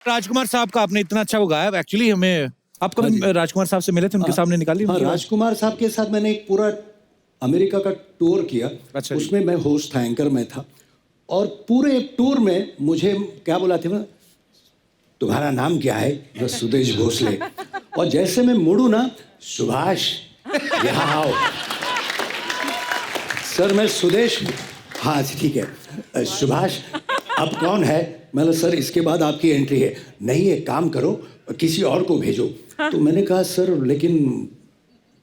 राजकुमार साहब का आपने इतना अच्छा वो गाया, एक्चुअली हमें आप कभी राजकुमार साहब से मिले थे, उनके सामने निकाली? हाँ, राजकुमार साहब के साथ मैंने एक पूरा अमेरिका का टूर किया। अच्छा, उसमें मैं होस्ट था, एंकर में था, और पूरे टूर में मुझे क्या बोला था ना, तुम्हारा नाम क्या है? तो सुदेश भोसले। और जैसे मैं मुड़ू ना, सुभाष यहाँ आओ। सर मैं सुदेश, हाँ ठीक है, सुभाष अब कौन है? मतलब सर इसके बाद आपकी एंट्री है। नहीं एक काम करो, किसी और को भेजो। तो मैंने कहा सर लेकिन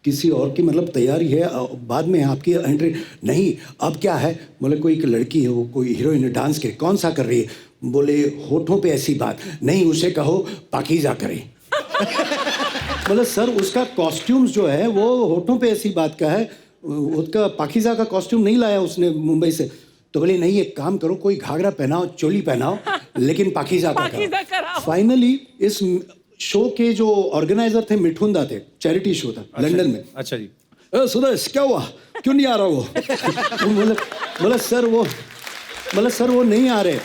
किसी और की मतलब तैयारी है, बाद में आपकी एंट्री। नहीं अब क्या है? बोले कोई एक लड़की है, वो कोई हीरोइन डांस के, कौन सा कर रही है? बोले होठों पे ऐसी बात नहीं, उसे कहो पाकीज़ा करे। मतलब सर उसका कॉस्ट्यूम्स जो है वो होठों पे ऐसी बात का है, उसका पाकीज़ा का कॉस्ट्यूम नहीं लाया उसने मुंबई से। तो बोले नहीं एक काम करो, कोई घाघरा पहनाओ, चोली पहनाओ, लेकिन पाकीज़ा का कराओ। फाइनली इस शो के जो ऑर्गेनाइजर थे मिठुंदा थे, चैरिटी शो था लंदन में। अच्छा जी। सुदेश क्या हुआ, क्यों नहीं आ रहा वो? बोला सर वो नहीं आ रहे।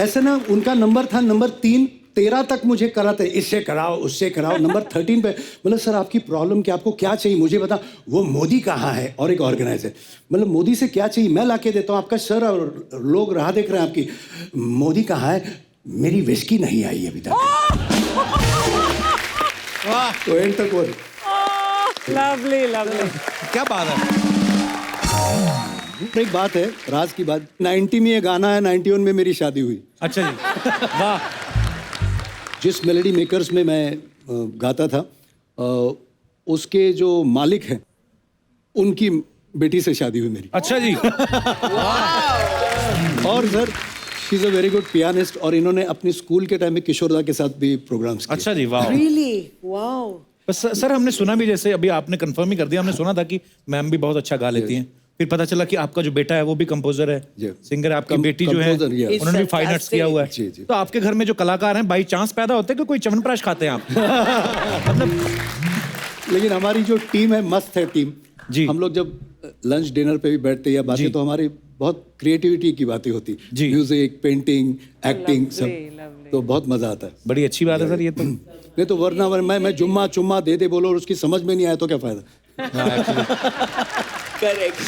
ऐसे ना उनका नंबर था नंबर 3, 13 तक मुझे कराते, इससे कराओ उससे कराओ। नंबर 13 पे मतलब सर आपकी प्रॉब्लम क्या, आपको क्या चाहिए मुझे बता। वो मोदी कहाँ है? और एक ऑर्गेनाइजर, मतलब मोदी से क्या चाहिए मैं ला के देता हूँ आपका। सर और लोग राह देख रहे हैं आपकी। मोदी कहाँ है? मेरी विस्की नहीं आई अभी तक। तो एंड तक वो लवली लवली, क्या बात है। एक बात है, राज की बात, 90 में ये गाना है, 91 में मेरी शादी हुई। अच्छा जी। वाह। जिस मेलोडी मेकर्स में मैं गाता था, उसके जो मालिक हैं उनकी बेटी से शादी हुई मेरी। अच्छा जी। और sir she is a very good pianist, और इन्होंने अपनी स्कूल के टाइम में किशोरदा के साथ भी प्रोग्राम्स किए। अच्छा जी, वाह। Really wow. बस सर हमने सुना भी, जैसे अभी आपने कंफर्म ही कर दिया, हमने सुना था कि मैम भी बहुत अच्छा गा लेती हैं, फिर पता चला कि आपका जो बेटा है वो भी कंपोजर है, सिंगर है, आपकी बेटी जो है उन्होंने भी फाइन आर्ट्स किया हुआ है। तो आपके घर में जो कलाकार हैं बाई चांस पैदा होते हैं कि कोई च्यवनप्राश खाते हैं आप? मतलब लेकिन हमारी जो टीम है मस्त है टीम जी। हम लोग जब लंच डिनर पे भी बैठते या बातें, तो हमारी बहुत क्रिएटिविटी की बातें होती, म्यूजिक, पेंटिंग, एक्टिंग, सब, तो बहुत मजा आता है। बड़ी अच्छी बात है सर ये तो। नहीं तो वरना मैं जुम्मा चुम्मा दे दे बोलो और उसकी समझ में नहीं आया तो क्या फायदा। करेक्ट।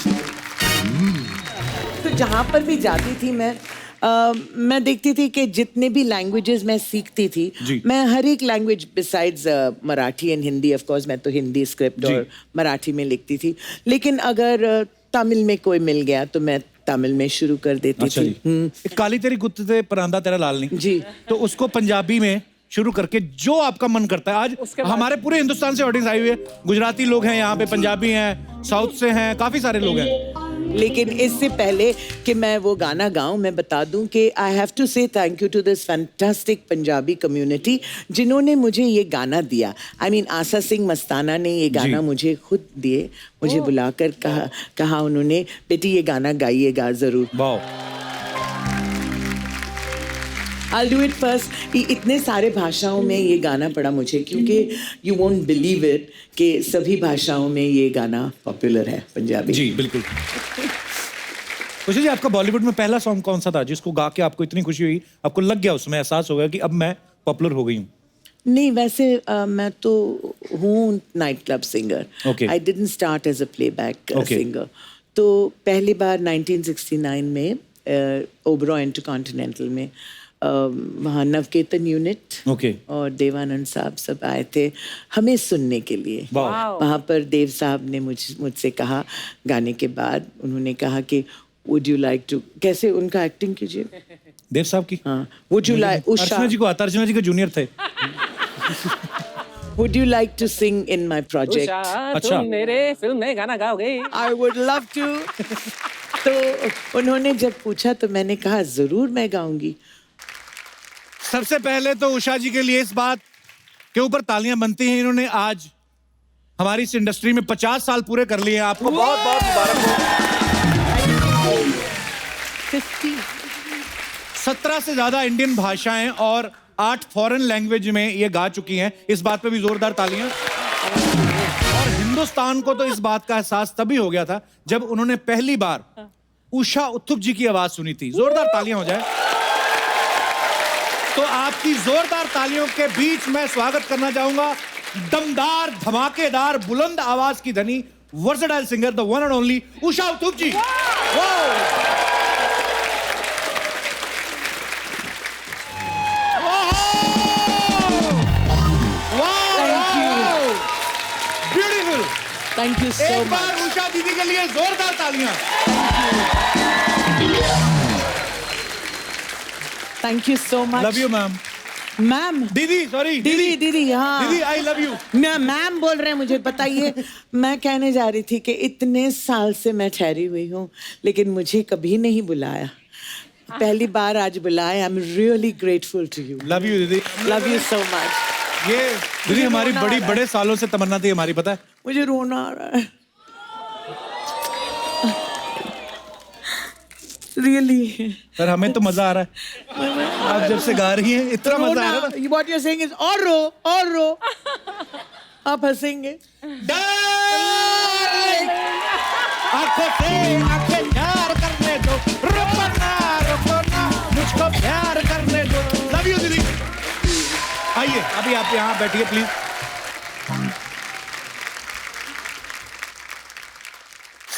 तो जहाँ पर भी जाती थी मैं देखती थी कि जितने भी लैंग्वेजेस मैं सीखती थी, मैं हर एक language besides Marathi and Hindi, of course मैं तो हिंदी स्क्रिप्ट और मराठी में लिखती थी, लेकिन अगर तमिल में कोई मिल गया तो मैं तमिल में शुरू कर देती थी। काली तेरी गुत्ते परांदा तेरा लाल नहीं जी, तो उसको पंजाबी में शुरू करके जो आपका मन करता है। आज हमारे पूरे हिंदुस्तान से ऑडियंस आई हुई है, गुजराती लोग हैं यहाँ पे, पंजाबी हैं, साउथ से हैं, काफी सारे लोग हैं। लेकिन इससे पहले कि मैं वो गाना गाऊं, मैं बता दूं कि I have to say thank you to this fantastic Punjabi community जिन्होंने मुझे ये गाना दिया। आई मीन आशा सिंह मस्ताना ने ये गाना मुझे खुद दिए, मुझे बुलाकर कहा उन्होंने, बेटी ये गाना गाइएगा जरूर। I'll do it first। इतने सारे भाषाओं में ये गाना पड़ा मुझे, क्योंकि you won't believe it कि सभी भाषाओं में ये गाना पॉपुलर है, पंजाबी। जी बिल्कुल। खुशी जी, आपका बॉलीवुड में पहला सॉन्ग कौन सा था जिसको गा के आपको इतनी खुशी हुई, आपको लग गया, उसमें एहसास हो गया कि अब मैं पॉपुलर हो गई हूँ? नहीं, वैसे मैं तो हूँ night club singer. I didn't start as a playback singer. तो पहली बार 1969 में ओबरॉय इंटरकॉन्टिनेंटल में वहाँ नवकेतन यूनिट और देवानंद साहब सब आए थे हमें सुनने के लिए। वहाँ पर देव साहब ने मुझसे कहा गाने के बाद, उन्होंने कहा कि वुड यू लाइक टू, कैसे उनका एक्टिंग कीजिए देव साहब की? हाँ, would you like, Archana ji को आता, अर्चना जी के जूनियर थे। Would you like to sing in my project? अच्छा, तुम मेरे फिल्म में गाना गाओगे? I would love to। तो उन्होंने जब पूछा तो मैंने कहा जरूर मैं गाऊंगी। सबसे पहले तो उषा जी के लिए इस बात के ऊपर तालियां बनती हैं, इन्होंने आज हमारी इस इंडस्ट्री में 50 साल पूरे कर लिए हैं। आपको बहुत बहुत मुबारक हो। 17 से ज्यादा इंडियन भाषाएं और 8 फॉरेन लैंग्वेज में ये गा चुकी हैं, इस बात पे भी जोरदार तालियां। और हिंदुस्तान को तो इस बात का एहसास तभी हो गया था जब उन्होंने पहली बार उषा उत्थुप जी की आवाज सुनी थी। जोरदार तालियां हो जाए। तो आपकी जोरदार तालियों के बीच मैं स्वागत करना चाहूंगा दमदार, धमाकेदार, बुलंद आवाज की धनी, versatile singer, the one and only Usha Uttup ji. Beautiful. Thank you so एक बार मच। उषा दीदी के लिए जोरदार तालियां। Thank you so much. Love you ma'am. Ma'am. दीदी, सॉरी दीदी, हाँ दीदी, आई लव यू। मैम बोल रहे हैं मुझे, बताइए। मैं कहने जा रही थी कि इतने साल से मैं ठहरी हुई हूँ, लेकिन मुझे कभी नहीं बुलाया। पहली बार आज बुलाया। I am really grateful to you. Love you दीदी। Love you so much. ये दीदी हमारी बड़े सालों से तमन्ना थी हमारी, पता है? मुझे रोना आ रहा है। रियली। सर हमें तो मजा आ रहा है, आप जब से गा रही हैं इतना मजा आ रहा है। What you're saying is और रो। आप हंसेंगे। Darling, आंखों से आंखें प्यार करने दो, रुको ना, मुझको प्यार करने दो। लव यू दीदी। आइए अभी आप यहाँ बैठिए प्लीज।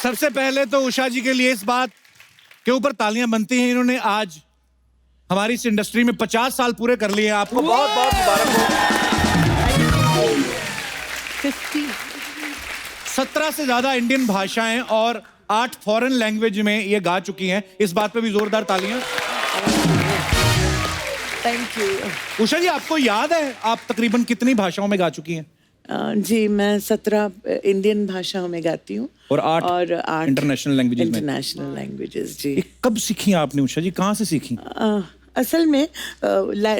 सबसे पहले तो उषा जी के लिए इस बात के ऊपर तालियां बनती हैं, इन्होंने आज हमारी इस इंडस्ट्री में 50 साल पूरे कर लिए हैं। आपको बहुत बहुत मुबारक हो। 17 से ज्यादा इंडियन भाषाएं और 8 फॉरेन लैंग्वेज में ये गा चुकी हैं। इस बात पे भी जोरदार तालियां। Thank you. उषा जी, आपको याद है आप तकरीबन कितनी भाषाओं में गा चुकी हैं? जी, मैं 17 इंडियन भाषाओं में गाती हूँ और 8 इंटरनेशनल लैंग्वेजेस में। इंटरनेशनल लैंग्वेजेस, जी। ये कब सीखी आपने उषा जी, कहाँ से सीखी? असल में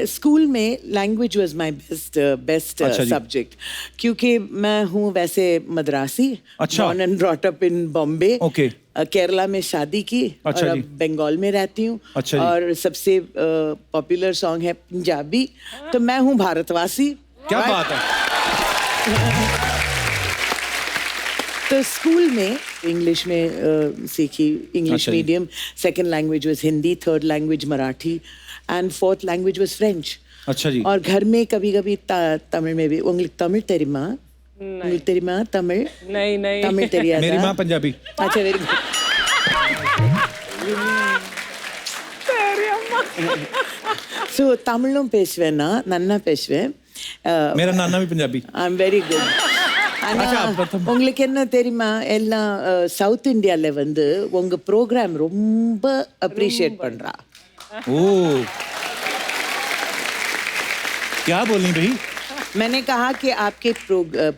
स्कूल में language was my best subject, क्योंकि मैं हूँ वैसे मद्रासी। अच्छा। Born and brought up in Bombay. Okay. Kerala में शादी की। अच्छा और जी। अब बंगाल में रहती हूँ। अच्छा जी। और सबसे पॉपुलर सॉन्ग है पंजाबी। तो मैं हूँ भारतवासी। क्या बात है। तो स्कूल में इंग्लिश में सीखी, इंग्लिश अच्छा जी। Medium. Second language was Hindi, third language Marathi and fourth language was French. अच्छा जी। और घर में कभी-कभी तमिल में भी। तमिल तेरी माँ, तमिल नहीं तमिल तेरी मेरी माँ पंजाबी। अच्छा, वेरी सो तमिलों पेशवेना नन्ना पेशवे। मेरा नाना भी Punjabi. I am very good. ஆனா உங்களுக்கு என்ன தெரியுமா, எல்லாம் சவுத் இந்தியால வந்து உங்க ப்ரோக்ராம் ரொம்ப அப்ரிஷியேட் பண்றா. ओ क्या बोली भाई? मैंने कहा कि आपके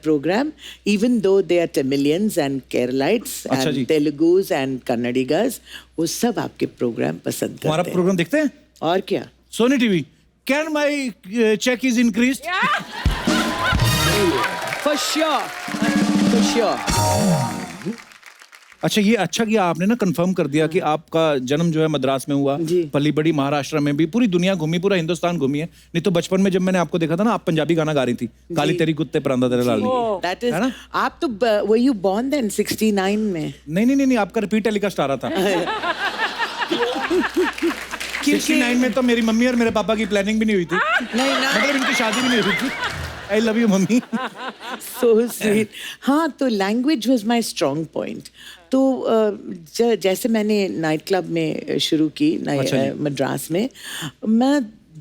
programme, even though they are Tamilians and Keralites and Telugus and Kannadigas, वो सब आपके प्रोग्राम पसंद करते हैं। हमारा प्रोग्राम देखते हैं? और क्या? Sony TV. Can my check is increased? For sure. For sure. अच्छा, ये अच्छा किया आपने ना कंफर्म कर दिया कि आपका जन्म जो है मद्रास में हुआ, पली बड़ी महाराष्ट्र में भी, पूरी दुनिया घूमी, पूरा हिंदुस्तान घूमी है। नहीं तो बचपन में जब मैंने आपको देखा था ना, आप पंजाबी गाना गा रही थी, काली तेरी कुत्ते परांदा तेरे लाल। That is, आप तो were you born then 69 में? नहीं, आपका रिपीट टेलीकास्ट आ रहा था। 69 में तो मेरी मम्मी और मेरे पापा की प्लानिंग भी नहीं हुई थी। नहीं ना, मतलब इनकी शादी भी नहीं हुई थी। I love you mummy. So sweet. हाँ, तो language was my strong point. तो जैसे मैंने नाइट क्लब में शुरू की मद्रास में, मैं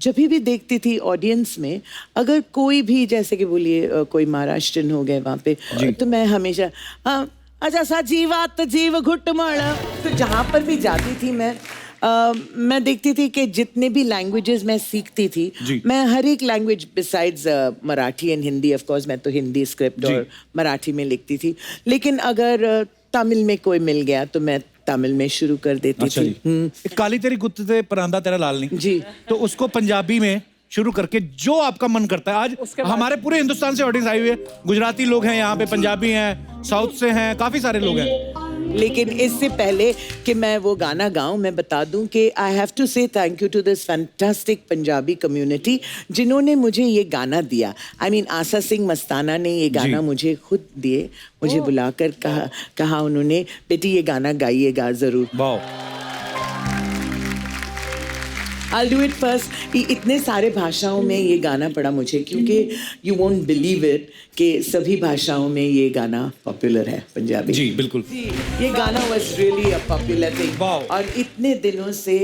जब भी देखती थी ऑडियंस में, अगर कोई भी जैसे कि बोलिए कोई महाराष्ट्रन हो गए वहाँ पे, तो मैं हमेशा अच्छा सा जीवात जीव घुट मड़। तो जहाँ पर भी जाती थी मैं देखती थी कि जितने भी लैंग्वेजेस मैं सीखती थी, मैं हर एक language besides Marathi and Hindi, of course मैं तो हिंदी स्क्रिप्ट और मराठी में लिखती थी, लेकिन अगर तमिल में कोई मिल गया तो मैं तमिल में शुरू कर देती थी। काली तेरी कुत्ते परांदा तेरा लाल नहीं जी, तो उसको पंजाबी में शुरू करके जो आपका मन करता है। आज हमारे पूरे हिंदुस्तान से ऑडियंस आई हुई है, गुजराती लोग हैं यहाँ पे, पंजाबी हैं, साउथ से हैं, काफी सारे लोग हैं। लेकिन इससे पहले कि मैं वो गाना गाऊं, मैं बता दूं कि I have to say thank you to this fantastic Punjabi community जिन्होंने मुझे ये गाना दिया। आई मीन आशा सिंह मस्ताना ने ये गाना मुझे खुद दिए, मुझे बुलाकर कहा उन्होंने, बेटी ये गाना गाइएगा जरूर। I'll do it first. इतने सारे भाषाओं में ये गाना पड़ा मुझे क्योंकि you won't believe it कि सभी भाषाओं में ये गाना पॉपुलर है पंजाबी. जी बिल्कुल. ये गाना was really a popular thing. Wow. और इतने दिनों से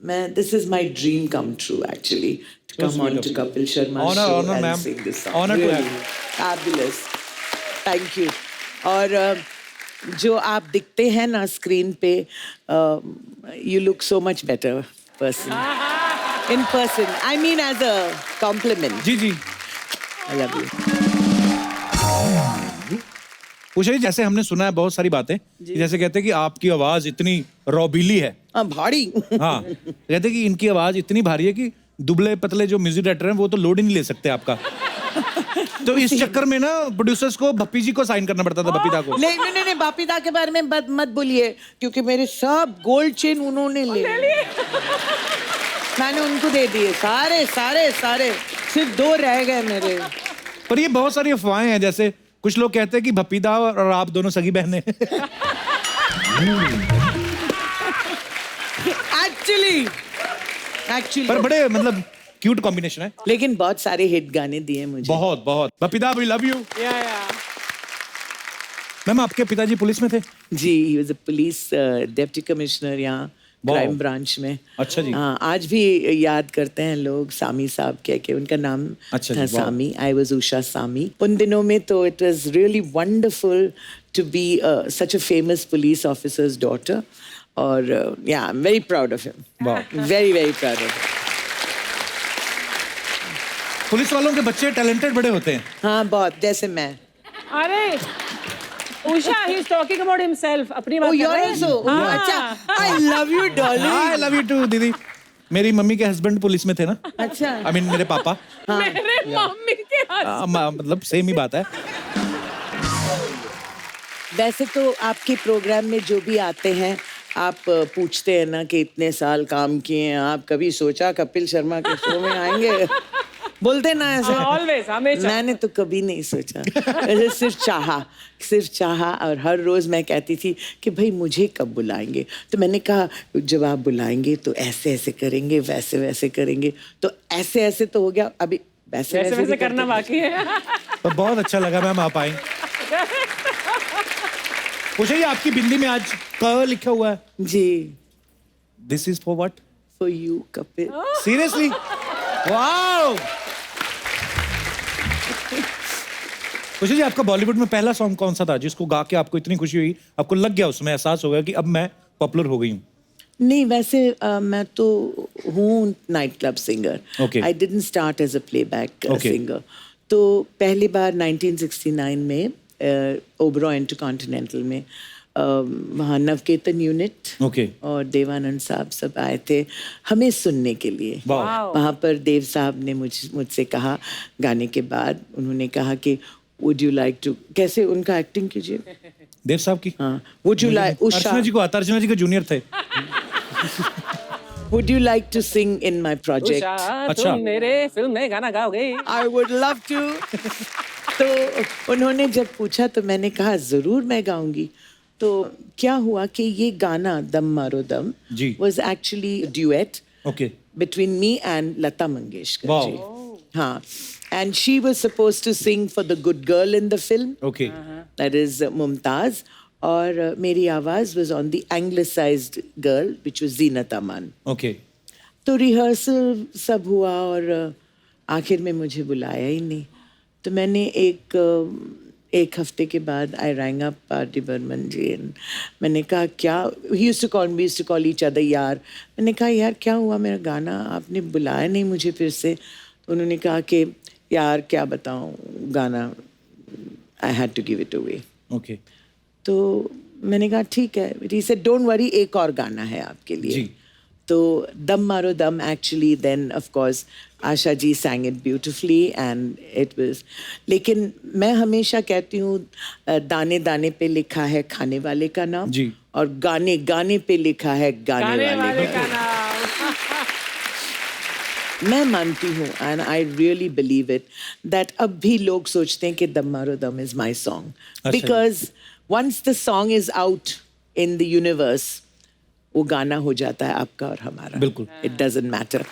मैं this is my dream come true actually to come on to Kapil Sharma show and sing this song. Honor to have you. Fabulous. Thank you. और जो आप दिखते हैं ना स्क्रीन पे you look so much better person. In person. I mean as a compliment. Ji ji. I love you. Usha जी जैसे हमने सुना है बहुत सारी बातें जैसे कहते हैं कि आपकी आवाज इतनी रौबीली है. भारी. हाँ कहते हैं कि इनकी आवाज इतनी भारी है कि दुबले पतले जो म्यूजिक डायरेक्टर हैं वो तो लोड ही नहीं ले सकते आपका. तो इस चक्कर में ना प्रोड्यूसर्स को भप्पी जी को साइन करना पड़ता था बपीता को. नहीं बपीता के बारे में मत बोलिए क्योंकि मेरे सब गोल्ड चेन उन्होंने ले लिए. मैंने उनको दे दिए सारे सिर्फ 2 रह गए मेरे. पर ये बहुत सारी अफवाहें हैं जैसे कुछ लोग कहते हैं कि भप्पीदा और आप दोनों सगी बहनें. एक्चुअली पर बड़े मतलब क्यूट कॉम्बिनेशन है. लेकिन बहुत सारे हिट गाने दिए मुझे. बहुत Bappida we love you. Ma'am आपके पिताजी पुलिस में थे. जी he was a police deputy commissioner यहाँ क्राइम ब्रांच में. अच्छा जी. हाँ आज भी याद करते हैं लोग सामी साहब कह के उनका नाम था सामी. आई वाज उषा सामी. उन दिनों में तो it was really wonderful to be such a famous police officer's daughter और या I am very proud of him. Very proud of. Police वालों के बच्चे टैलेंटेड बड़े होते हैं. हाँ बहुत जैसे मैं. अरे Usha, he's talking about himself. अपनी बात कर रहा है. अच्छा. I love you darling. I love you too दीदी. मेरी मम्मी के हस्बैंड पुलिस में थे ना. अच्छा. I mean मेरे पापा. मेरे मम्मी के मतलब सेम ही बात है. वैसे तो आपके प्रोग्राम में जो भी आते हैं आप पूछते हैं ना कि इतने साल काम किए हैं आप कभी सोचा कपिल शर्मा के शो में आएंगे. बोलते ना ऐसे. Always, हमेशा. मैंने तो कभी नहीं सोचा. सिर्फ चाहा और हर रोज मैं कहती थी कि भाई मुझे कब बुलाएंगे. तो मैंने कहा जब आप बुलाएंगे तो ऐसे करेंगे वैसे करेंगे. तो ऐसे तो हो गया. अभी वैसे करना बाकी है. तो बहुत अच्छा लगा मैम आप आई. पूछे ये आपकी बिंदी में आज क लिखा हुआ है. जी. This is for what. For you Kapil. Seriously. Wow. पूछे जी आपका बॉलीवुड में पहला सॉन्ग कौन सा था जिसको गा के आपको इतनी खुशी हुई आपको लग गया उसमें एहसास हो गया कि अब मैं पॉपुलर हो गई हूँ. नहीं वैसे मैं तो हूँ night club singer. I didn't start as a playback singer. तो पहली बार 1969 में ओबरॉय इंटरकॉन्टिनेंटल में वहाँ नवकेतन यूनिट और देवानंद साहब सब आए थे हमें सुनने के लिए. वहाँ पर देव साहब ने मुझसे कहा गाने के बाद उन्होंने कहा कि वुड यू लाइक टू. कैसे उनका एक्टिंग कीजिए. देव साहब की. हाँ. Would you like. Archana ji को आता. अर्चना जी के जूनियर थे. Would you like to sing in my project? अच्छा. तुम मेरे फिल्म में गाना गाओगे. I would love to. तो उन्होंने जब पूछा तो मैंने कहा जरूर मैं गाऊंगी. तो क्या हुआ कि ये गाना दम मारो दम was actually a duet between me and Lata Mangeshkar ji. हाँ. And she was supposed to sing for the good girl in the film. That is Mumtaz. और मेरी आवाज was on the anglicized girl which was Zeenat Aman. तो rehearsal सब हुआ और आखिर में मुझे बुलाया ही नहीं. तो मैंने एक हफ्ते के बाद I rang up पार्टी बर्मन जी. मैंने कहा क्या. he used to call each other यार. मैंने कहा यार क्या हुआ मेरा गाना आपने बुलाया नहीं मुझे फिर से. उन्होंने कहा कि यार क्या बताऊं गाना I had to give it away. तो मैंने कहा ठीक है. he said don't worry एक और गाना है आपके लिए. तो दम मारो दम actually then of course Asha ji sang it beautifully and it was. लेकिन मैं हमेशा कहती हूँ दाने दाने पे लिखा है खाने वाले का नाम और गाने गाने पे लिखा है गाने वाले का नाम. मैं मानती हूँ and I really believe it that अब भी लोग सोचते हैं कि दम मारो दम is my song because once the song is out in the universe वो गाना हो जाता है आपका और हमारा। बिल्कुल। It doesn't matter.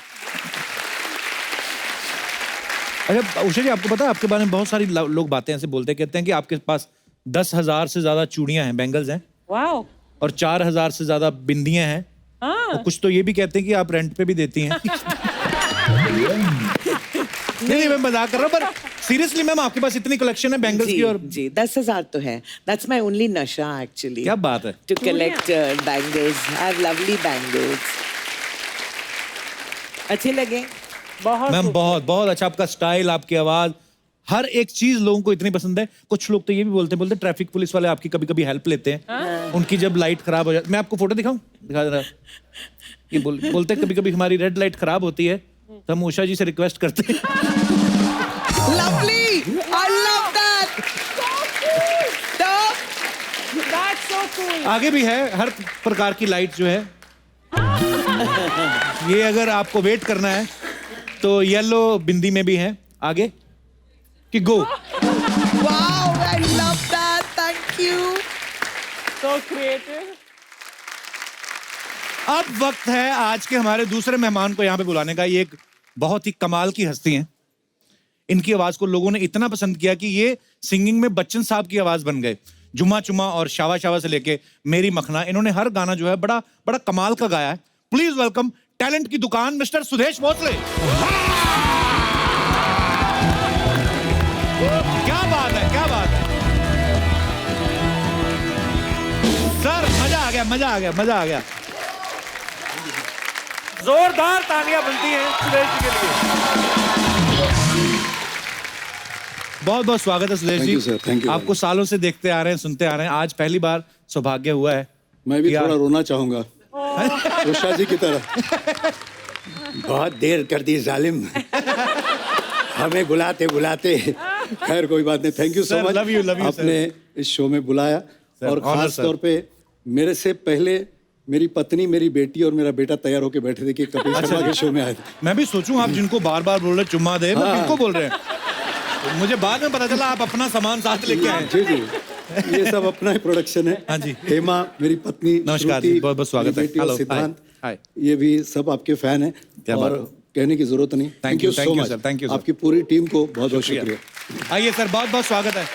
अच्छा उषा जी, आपको पता है आपके बारे में बहुत सारी लोग बातें ऐसे बोलते कहते हैं कि आपके पास 10,000 से ज्यादा चूड़ियां हैं, बैंगल्स हैं, वाओ। और 4,000 से ज्यादा बिंदियां हैं, और कुछ तो ये भी कहते हैं कि आप रेंट पे भी देती हैं। नहीं मैं मजाक कर रहा हूँ, पर सीरियसली मैम आपके पास इतनी कलेक्शन है बैंगल्स की? और जी 10,000 तो है। दैट्स माय ओनली नशा एक्चुअली। क्या बात है। To collect bangles. I have lovely bangles. अच्छे लगे? बहुत मैम बहुत बहुत अच्छा, आपका स्टाइल, आपकी आवाज, हर एक चीज लोगों को इतनी पसंद है। कुछ लोग तो ये भी बोलते ट्रैफिक पुलिस वाले आपकी कभी कभी हेल्प लेते हैं। उनकी जब लाइट खराब हो जाती, मैं आपको फोटो दिखाऊं, दिखा रहा, ये बोलते कभी कभी हमारी रेड लाइट खराब होती है तो हम उषा जी से रिक्वेस्ट करते हैं। Lovely, I love that. That's so cool. आगे भी है हर प्रकार की लाइट जो है। ये अगर आपको वेट करना है तो येलो बिंदी में भी है आगे कि गो। Wow, I love that. Thank you. So creative. अब वक्त है आज के हमारे दूसरे मेहमान को यहाँ पे बुलाने का। ये एक बहुत ही कमाल की हस्ती हैं। इनकी आवाज को लोगों ने इतना पसंद किया कि ये सिंगिंग में बच्चन साहब की आवाज बन गए। जुमा चुमा और शावा शावा से लेके मेरी मखना, इन्होंने हर गाना जो है बड़ा बड़ा कमाल का गाया है। प्लीज वेलकम टैलेंट की दुकान मिस्टर सुदेश भोसले। क्या बात है, क्या बात है सर, मजा आ गया, मजा आ गया, मजा आ गया। जोरदार तालियां बनती हैं सुदेश जी के लिए। बहुत बहुत स्वागत है सुदेश जी। Thank you. आपको सालों से देखते आ रहे हैं, सुनते आ रहे हैं, आज पहली बार सौभाग्य हुआ है। मैं भी थोड़ा रोना चाहूंगा उषा जी की तरह। बहुत देर कर दी जालिम, हमें बुलाते बुलाते। खैर कोई बात नहीं, thank you so much. Love you आपने इस शो में बुलाया, और खास तौर पे मेरे से पहले मेरी पत्नी, मेरी बेटी और मेरा बेटा तैयार होके बैठे थे कि कपिल शर्मा के शो में आए थे। मैं भी सोचूं आप जिनको बार बार बोल रहे चुम्मा दे, मैं किनको बोल रहे हैं? तो मुझे बाद में पता चला आप अपना सामान साथ लेके आए। जी जी, ये सब अपना ही प्रोडक्शन है। हाँ जी। हेमा मेरी पत्नी, नमस्कार जी, बहुत बहुत स्वागत है। हेलो सिद्धांत, हाय। ये भी सब आपके फैन हैं, क्या और कहने की जरूरत नहीं। Thank you so much sir, thank you sir. आपकी पूरी टीम को बहुत बहुत शुक्रिया। आइए सर, बहुत बहुत स्वागत है।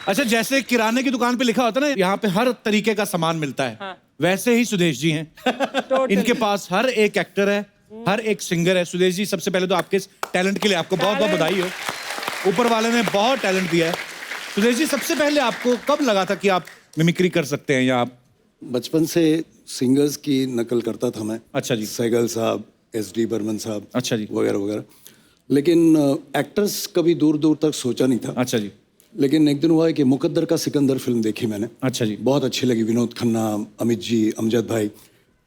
अच्छा, जैसे किराने की दुकान पे लिखा होता है ना यहाँ पे हर तरीके का सामान मिलता है, वैसे ही सुदेश जी हैं। इनके पास हर एक एक्टर है, हर एक सिंगर है। सुदेश जी, सबसे पहले तो आपके टैलेंट के लिए आपको बहुत बहुत बधाई हो। ऊपर वाले ने बहुत टैलेंट दिया है। सुदेश जी, सबसे पहले आपको कब लगा था कि आप मिमिक्री कर सकते हैं, या आप? बचपन से सिंगर्स की नकल करता था मैं। अच्छा जी। सहगल साहब, SD बर्मन साहब, अच्छा जी, वगैरह वगैरह, लेकिन एक्टर्स कभी दूर दूर तक सोचा नहीं था। अच्छा जी। लेकिन एक दिन हुआ है कि मुकद्दर का सिकंदर फिल्म देखी मैंने। अच्छा जी। बहुत अच्छी लगी, विनोद खन्ना, अमित जी, अमजद भाई।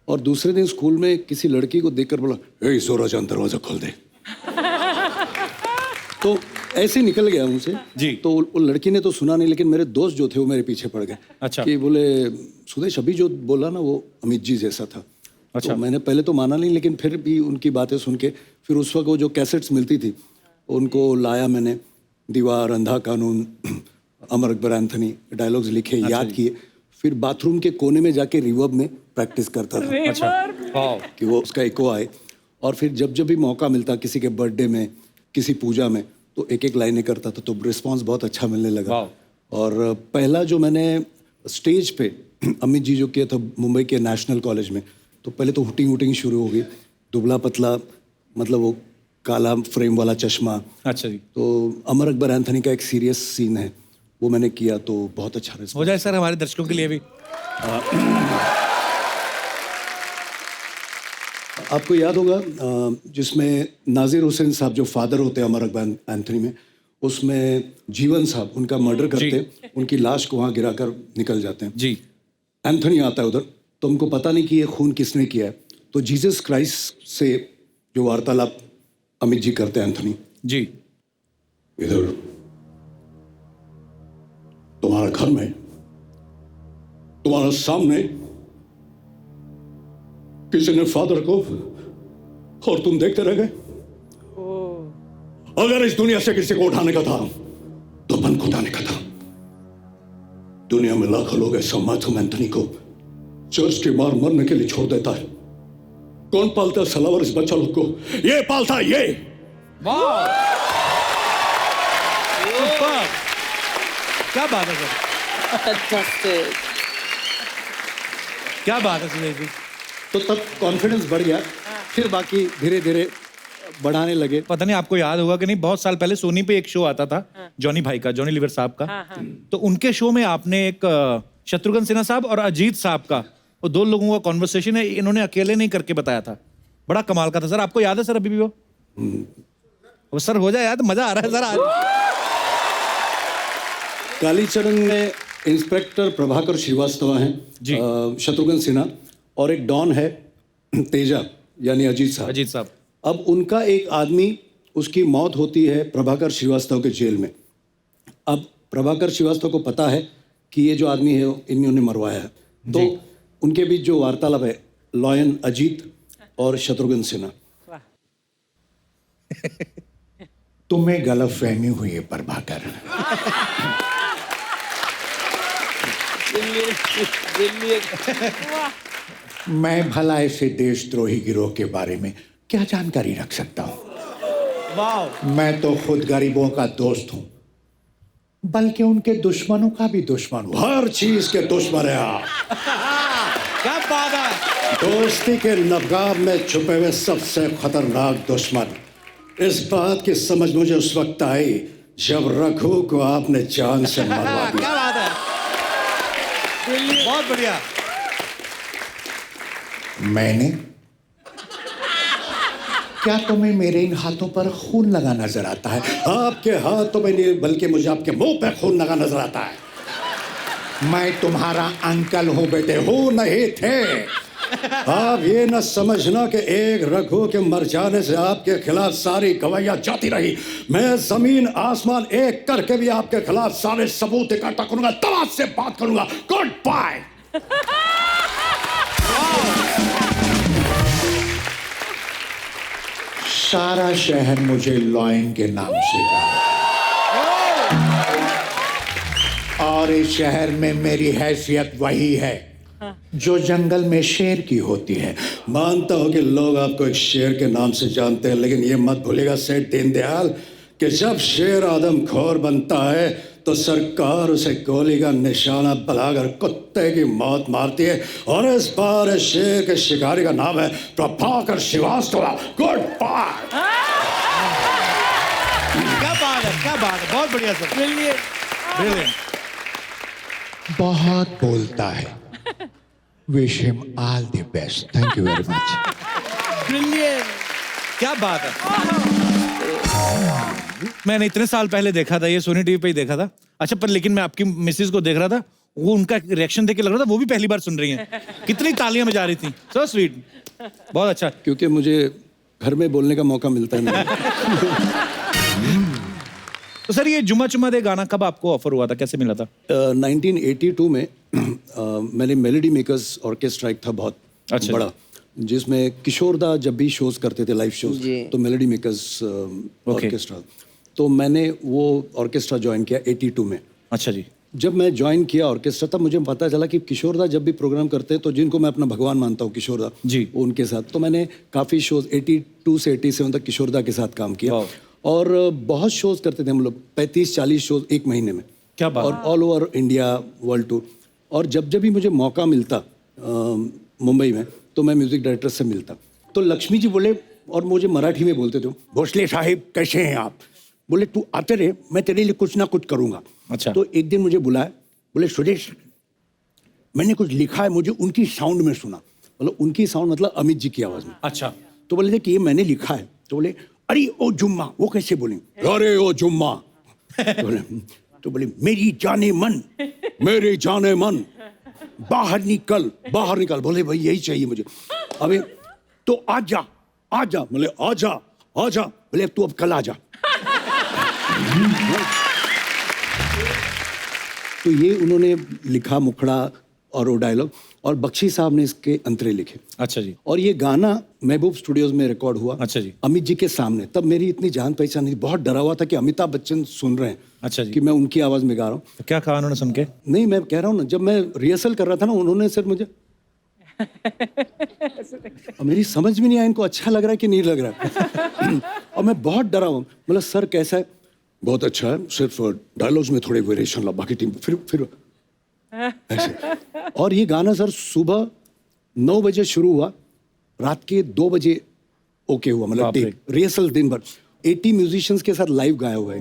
और दूसरे दिन स्कूल में किसी लड़की को देखकर बोला, ए जोरा जान दरवाजा खोल दे। तो ऐसे ही निकल गया मुझसे जी। तो वो लड़की ने तो सुना नहीं, लेकिन मेरे दोस्त जो थे वो मेरे पीछे पड़ गए। अच्छा। कि बोले, सुदेश अभी जो बोला ना वो अमित जी जैसा था। अच्छा। तो मैंने पहले तो माना नहीं, लेकिन फिर भी उनकी बातें सुन के, फिर उस वक्त वो जो कैसेट्स मिलती थी उनको लाया मैंने। दीवार, अंधा कानून, अमर अकबर एंथनी, डायलॉग्स लिखे, याद किए। फिर बाथरूम के कोने में जाके रिवर्ब में प्रैक्टिस करता था। अच्छा, कि वो उसका इको आए। और फिर जब जब भी मौका मिलता, किसी के बर्थडे में, किसी पूजा में, तो एक एक लाइनें करता था, तो रिस्पांस बहुत अच्छा मिलने लगा। और पहला जो मैंने स्टेज पे अमित जी जो किया था मुंबई के नेशनल कॉलेज में, तो पहले तो हुटिंग हुटिंग शुरू हो गई, दुबला पतला, मतलब वो काला फ्रेम वाला चश्मा। अच्छा जी। तो अमर अकबर एंथनी का एक सीरियस सीन है, वो मैंने किया, तो बहुत अच्छा रिस्पांस। हो जाए सर हमारे दर्शकों के लिए भी। आपको याद होगा जिसमें नाजिर हुसैन साहब जो फादर होते हैं अमर अकबर एंथनी में, उसमें जीवन साहब उनका मर्डर करते, उनकी लाश को वहाँ गिराकर निकल जाते हैं जी। एंथनी आता है उधर, तो हमको पता नहीं कि ये खून किसने किया है। तो जीसस क्राइस्ट से जो वार्तालाप अमित जी करते हैं एंथनी जी, इधर तुम्हारे घर में, तुम्हारे सामने किसी ने फादर को, और तुम देखते रह गए। अगर इस दुनिया से किसी को उठाने का था तो मन को उठाने का था। दुनिया में लाखों लोग ऐसा मैथ्यू एंथनी को चर्च के बाहर मरने के लिए छोड़ देता है। कौन पालता है सलावर इस बच्चा लोग को? ये पालता है, ये। वाह, क्या बात है सर, Fantastic. क्या बात है सुरेश जी। तो तब कॉन्फिडेंस बढ़ गया, फिर बाकी धीरे धीरे बढ़ाने लगे। पता नहीं आपको याद होगा कि नहीं, बहुत साल पहले सोनी पे एक शो आता था जॉनी भाई का, जॉनी लीवर साहब का। तो उनके शो में आपने एक शत्रुघ्न सिन्हा साहब और अजीत साहब का, वो दो लोगों का कॉन्वर्सेशन है, इन्होंने अकेले नहीं करके बताया था, बड़ा कमाल का था सर। आपको याद है सर अभी भी वो सर हो जाए याद, मजा आ रहा है सर आज। कालीचरण में इंस्पेक्टर प्रभाकर श्रीवास्तव हैं जी। शत्रुघ्न सिन्हा, और एक डॉन है तेजा यानी अजीत साहब। अजीत साहब, अब उनका एक आदमी, उसकी मौत होती है प्रभाकर श्रीवास्तव के जेल में। अब प्रभाकर श्रीवास्तव को पता है कि ये जो आदमी है इन्होंने मरवाया है, तो उनके बीच जो वार्तालाप है लॉयन अजीत और शत्रुघ्न सिन्हा। तुम्हें गलतफहमी हुई है प्रभाकर। मैं भला ऐसे देशद्रोही गिरोह के बारे में क्या जानकारी रख सकता हूँ? वाह, मैं तो खुद गरीबों का दोस्त हूँ, बल्कि उनके दुश्मनों का भी दुश्मन हूँ। हर चीज के दुश्मन है आप। क्या बात है। दोस्ती के नकाब में छुपे हुए सबसे खतरनाक दुश्मन। इस बात की समझ मुझे उस वक्त आई जब रघु को आपने जान से मरवा दिया। क्या बात है, बहुत बढ़िया। मैंने? क्या तुम्हें मेरे इन हाथों पर खून लगा नजर आता है? आपके हाथों में नहीं, बल्कि मुझे आपके मुंह पे खून लगा नजर आता है। मैं तुम्हारा अंकल हूँ बेटे। हो नहीं थे। आप ये न समझना कि एक रघु के मर जाने से आपके खिलाफ सारी गवाहियां जाती रही। मैं जमीन आसमान एक करके भी आपके खिलाफ सारे सबूत इकट्ठा करूंगा, तब आपसे बात करूंगा। Goodbye. सारा शहर मुझे लॉयन के नाम से जाने, और इस शहर में मेरी हैसियत वही है जो जंगल में शेर की होती है। मानता हूं कि लोग आपको एक शेर के नाम से जानते हैं, लेकिन ये मत भूलिएगा सेठ दीनदयाल कि जब शेर आदमखोर बनता है तो सरकार उसे गोली का निशाना बनाकर कुत्ते की मौत मारती है। और इस बार इस शेर के शिकारी का नाम है प्रभाकर श्रीवास्तव। Good bye. क्या बात है, क्या बात है, बहुत बढ़िया सर, ब्रिलियंट। बहुत बोलता है। Wish him all the best. Thank you very much. Brilliant, क्या बात है। मैंने इतने साल पहले देखा था, ये सोनी टीवी पे ही देखा था। अच्छा, पर लेकिन मैं आपकी मिसेज को देख रहा था, वो उनका रिएक्शन देख के लग रहा था वो भी पहली बार सुन रही हैं। कितनी तालियां बजा रही थी। सो स्वीट, बहुत अच्छा। क्योंकि मुझे घर में बोलने का मौका मिलता है। तो सर ये जुम्मा चुम्मा दे गाना कब आपको ऑफर हुआ था, कैसे मिला था? 1982 में मैंने मेलोडी मेकर्स ऑर्केस्ट्रा एक था बहुत अच्छा, बड़ा, जिसमें किशोरदा जब भी शोज करते थे, लाइव शोज, तो मेलोडी मेकर्स ऑर्केस्ट्रा, तो मैंने वो ऑर्केस्ट्रा ज्वाइन किया 82 में। अच्छा जी। जब मैं ज्वाइन किया ऑर्केस्ट्रा, तब मुझे पता चला कि किशोरदा जब भी प्रोग्राम करते हैं, तो जिनको मैं अपना भगवान मानता हूँ किशोरदा जी, उनके साथ, तो मैंने काफ़ी शोज 82 से 87 तक किशोरदा के साथ काम किया। और बहुत शोज करते थे हम लोग, 35-40 शोज एक महीने में। क्या बात। और all over India, world tour. और जब जब भी मुझे मौका मिलता मुंबई में, तो मैं म्यूजिक डायरेक्टर से मिलता। तो लक्ष्मी जी बोले, और मुझे मराठी में बोलते थे, भोसले साहिब कैसे हैं आप? बोले तू आते रहे, मैं तेरे लिए कुछ ना कुछ करूँगा। अच्छा। तो एक दिन मुझे बुलाया, बोले सुरेश मैंने कुछ लिखा है, मुझे उनकी साउंड में सुना। मतलब उनकी साउंड मतलब अमित जी की आवाज़ में। अच्छा। तो बोले थे कि ये मैंने लिखा है। तो बोले अरे ओ जुम्मा, वो कैसे बोलेंगे? अरे ओ जुम्मा। तो बोले मेरी जाने मन, मेरे जाने मन, बाहर निकल, बाहर निकल। बोले भाई यही चाहिए मुझे। अबे तो आजा, आजा। बोले आजा, आजा। बोले तू अब कल आजा। तो ये उन्होंने लिखा मुखड़ा, और वो डायलॉग, और बख्शी साहब ने इसके अंतरे लिखे। अच्छा जी। और ये गाना महबूब स्टूडियोज में रिकॉर्ड हुआ। अच्छा जी। अमित जी के सामने। तब मेरी इतनी जान पहचान नहीं, बहुत डरा हुआ था कि अमिताभ बच्चन सुन रहे हैं। अच्छा जी। कि मैं उनकी आवाज में गा रहा हूँ। तो क्या कहा उन्होंने सुन के? नहीं, मैं कह रहा हूँ ना, जब मैं रिहर्सल कर रहा था ना, उन्होंने सर मुझे और मेरी समझ में नहीं आया इनको अच्छा लग रहा है कि नहीं लग रहा है। और मैं बहुत डरा हूँ, मतलब सर कैसा है? बहुत अच्छा है, सिर्फ डायलॉग्स में थोड़े वेरिएशन ला, बाकी टीम फिर ऐसे। और ये गाना सर सुबह 9 बजे शुरू हुआ, रात के 2 बजे ओके हुआ, मतलब टेक रिहर्सल दिन भर 80 म्यूजिशियंस के साथ लाइव गाया हुआ है,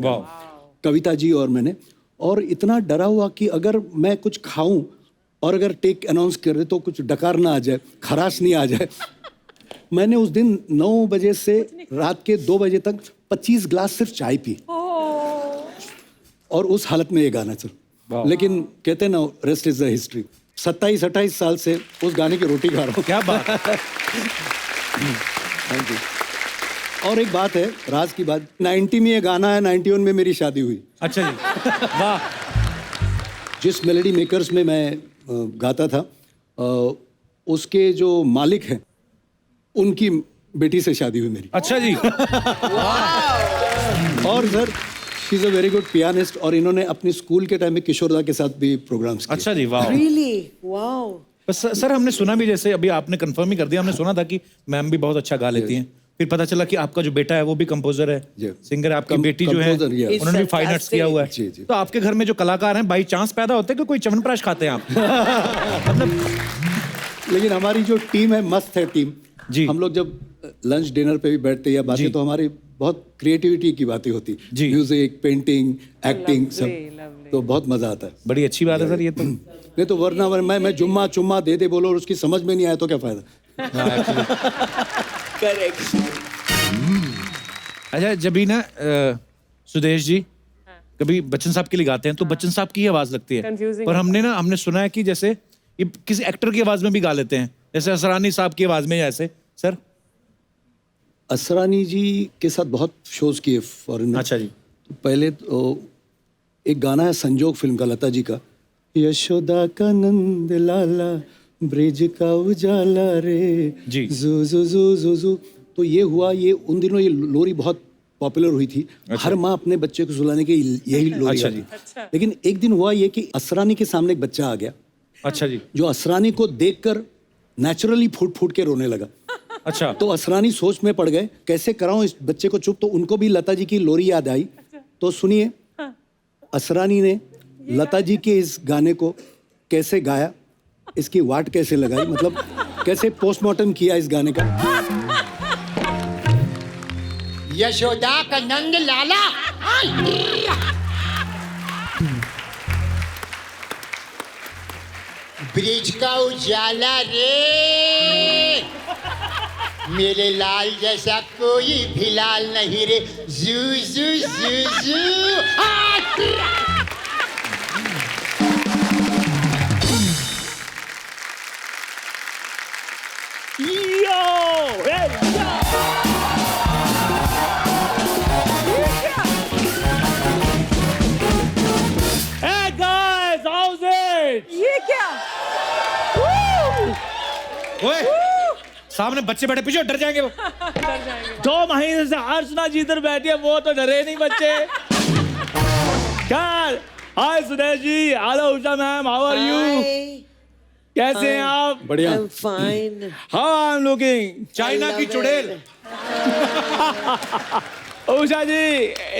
कविता जी और मैंने। और इतना डरा हुआ कि अगर मैं कुछ खाऊं और अगर टेक अनाउंस कर दे तो कुछ डकार ना आ जाए, खराश नहीं आ जाए। मैंने उस दिन 9 बजे से रात के 2 बजे तक 25 ग्लास सिर्फ चाय पी, और उस हालत में ये गाना चल। लेकिन कहते हैं ना, रेस्ट इज द हिस्ट्री। 27-28 साल से उस गाने की रोटी खा रहा हूँ। क्या बात है। Thank you. और एक बात है, राज की बात, 90 में ये गाना है, 91 में मेरी शादी हुई। अच्छा जी। वाह। जिस मेलोडी मेकर्स में मैं गाता था, उसके जो मालिक हैं, उनकी बेटी से शादी हुई मेरी। अच्छा जी। और sir, she is a very good pianist, और इन्होंने अपने स्कूल के टाइम में किशोरदा के साथ भी प्रोग्राम्स किए। अच्छा जी। वाह। Really? Wow. बस सर, हमने सुना भी, जैसे अभी आपने कंफर्म ही कर दिया, हमने सुना था कि मैम भी बहुत अच्छा गा लेती हैं। फिर पता चला कि आपका जो बेटा है वो भी कंपोजर है, सिंगर है। आपकी बेटी जो है उन्होंने भी फाइन आर्ट्स किया हुआ है। जी, जी। तो आपके घर में जो कलाकार हैं, बाई चांस पैदा होते हैं कि कोई च्यवनप्राश खाते हैं आप? मतलब लेकिन हमारी जो टीम है, मस्त है टीम जी। हम लोग जब लंच डिनर पे भी बैठते या बातें, तो हमारी बहुत क्रिएटिविटी की बातें होती, म्यूजिक, पेंटिंग, एक्टिंग, सब। तो बहुत मजा आता है। बड़ी अच्छी बात है सर ये तो। नहीं तो वरना मैं जुम्मा चुम्मा दे बोलो और उसकी समझ में नहीं आया तो क्या फायदा। Correct. अच्छा, जब भी ना सुदेश जी कभी बच्चन साहब के लिए गाते हैं तो बच्चन साहब की ही आवाज लगती है। Confusing पर हमने सुना है कि जैसे ये किसी एक्टर की आवाज में भी गा लेते हैं, जैसे असरानी साहब की आवाज में, ऐसे सर। असरानी जी के साथ बहुत शोज किए फॉरेन में। अच्छा जी। तो पहले तो एक गाना है संजोग फिल्म का, लता जी का, यशोदा का नंद लाला ब्रिज का उजाला रे जी। जू जू जू जू जू। तो ये हुआ, ये उन दिनों ये लोरी बहुत पॉपुलर हुई थी। हर माँ अपने बच्चे को सुलाने के यही लोरी अच्छा गाती थी। लेकिन एक दिन हुआ ये कि असरानी के सामने एक बच्चा आ गया। अच्छा जी। जो असरानी को देखकर नेचुरली फूट फूट के रोने लगा। अच्छा। तो असरानी सोच में पड़ गए, कैसे कराऊं इस बच्चे को चुप। तो उनको भी लता जी की लोरी याद आई। तो सुनिए, असरानी ने लता जी के इस गाने को कैसे गाया, इसकी वाट कैसे लगाई, मतलब कैसे पोस्टमार्टम किया इस गाने का। यशोदा का नंद लाला, ब्रिज का उजाला रे, मेरे लाल जैसा कोई भी लाल नहीं रे, जू जू जू जू। ये क्या? ओए, सामने बच्चे बैठे, पीछे डर जाएंगे वो। 2 महीने से अर्चना जी इधर बैठी है, वो तो डरे नहीं बच्चे। क्या? Hi Sudesh ji, hello Usha ma'am, how are you? Hi. कैसे हैं आप? बढ़िया। I'm fine. How I am looking? China I की love चुड़ैल। उषा जी,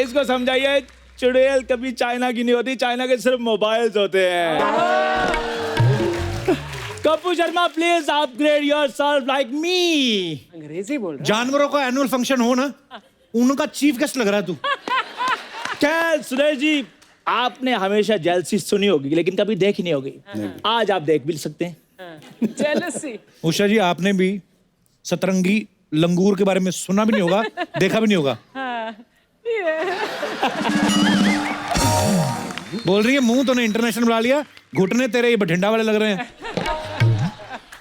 इसको समझाइए, चुड़ैल कभी चाइना की नहीं होती, चाइना के सिर्फ मोबाइल्स होते हैं। Kapoor Sharma, please upgrade yourself like me. अंग्रेजी बोल रहा जानवरों का एनुअल फंक्शन हो ना, उनका चीफ गेस्ट लग रहा है तू। क्या सुरेश जी, आपने हमेशा जेलसी सुनी होगी लेकिन कभी देखी नहीं होगी। आज आप देख भी सकते हैं। है। Jealousy. उषा जी, आपने भी सतरंगी लंगूर के बारे में सुना भी नहीं होगा, देखा भी नहीं होगा। बोल रही है मुंह तो ने इंटरनेशनल बुला लिया, घुटने तेरे ये बठिंडा वाले लग रहे हैं।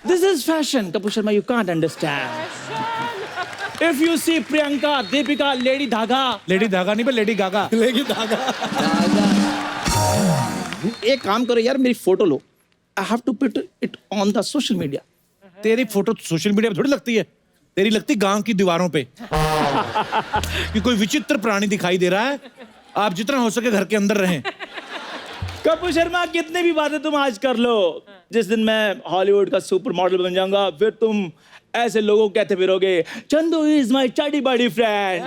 This is fashion, Kapur Sharma, you can't understand. If you see Priyanka, Deepika, Lady Dhaga. Lady धागा नहीं पे लेडी गागा। एक काम करो यार, मेरी photo low, I have to put it on the social media. तेरी फोटो सोशल मीडिया पे थोड़ी लगती है, तेरी लगती गांव की दीवारों पे कि कोई विचित्र प्राणी दिखाई दे रहा है। आप जितना हो सके घर के अंदर रहें। कपूर शर्मा, कितनी भी बातें तुम आज कर लो, जिस दिन मैं हॉलीवुड का सुपर मॉडल बन जाऊंगा, फिर तुम ऐसे लोगों को कहते फिरोगे, चंदू इज माय चड्डी बड़ी फ्रेंड।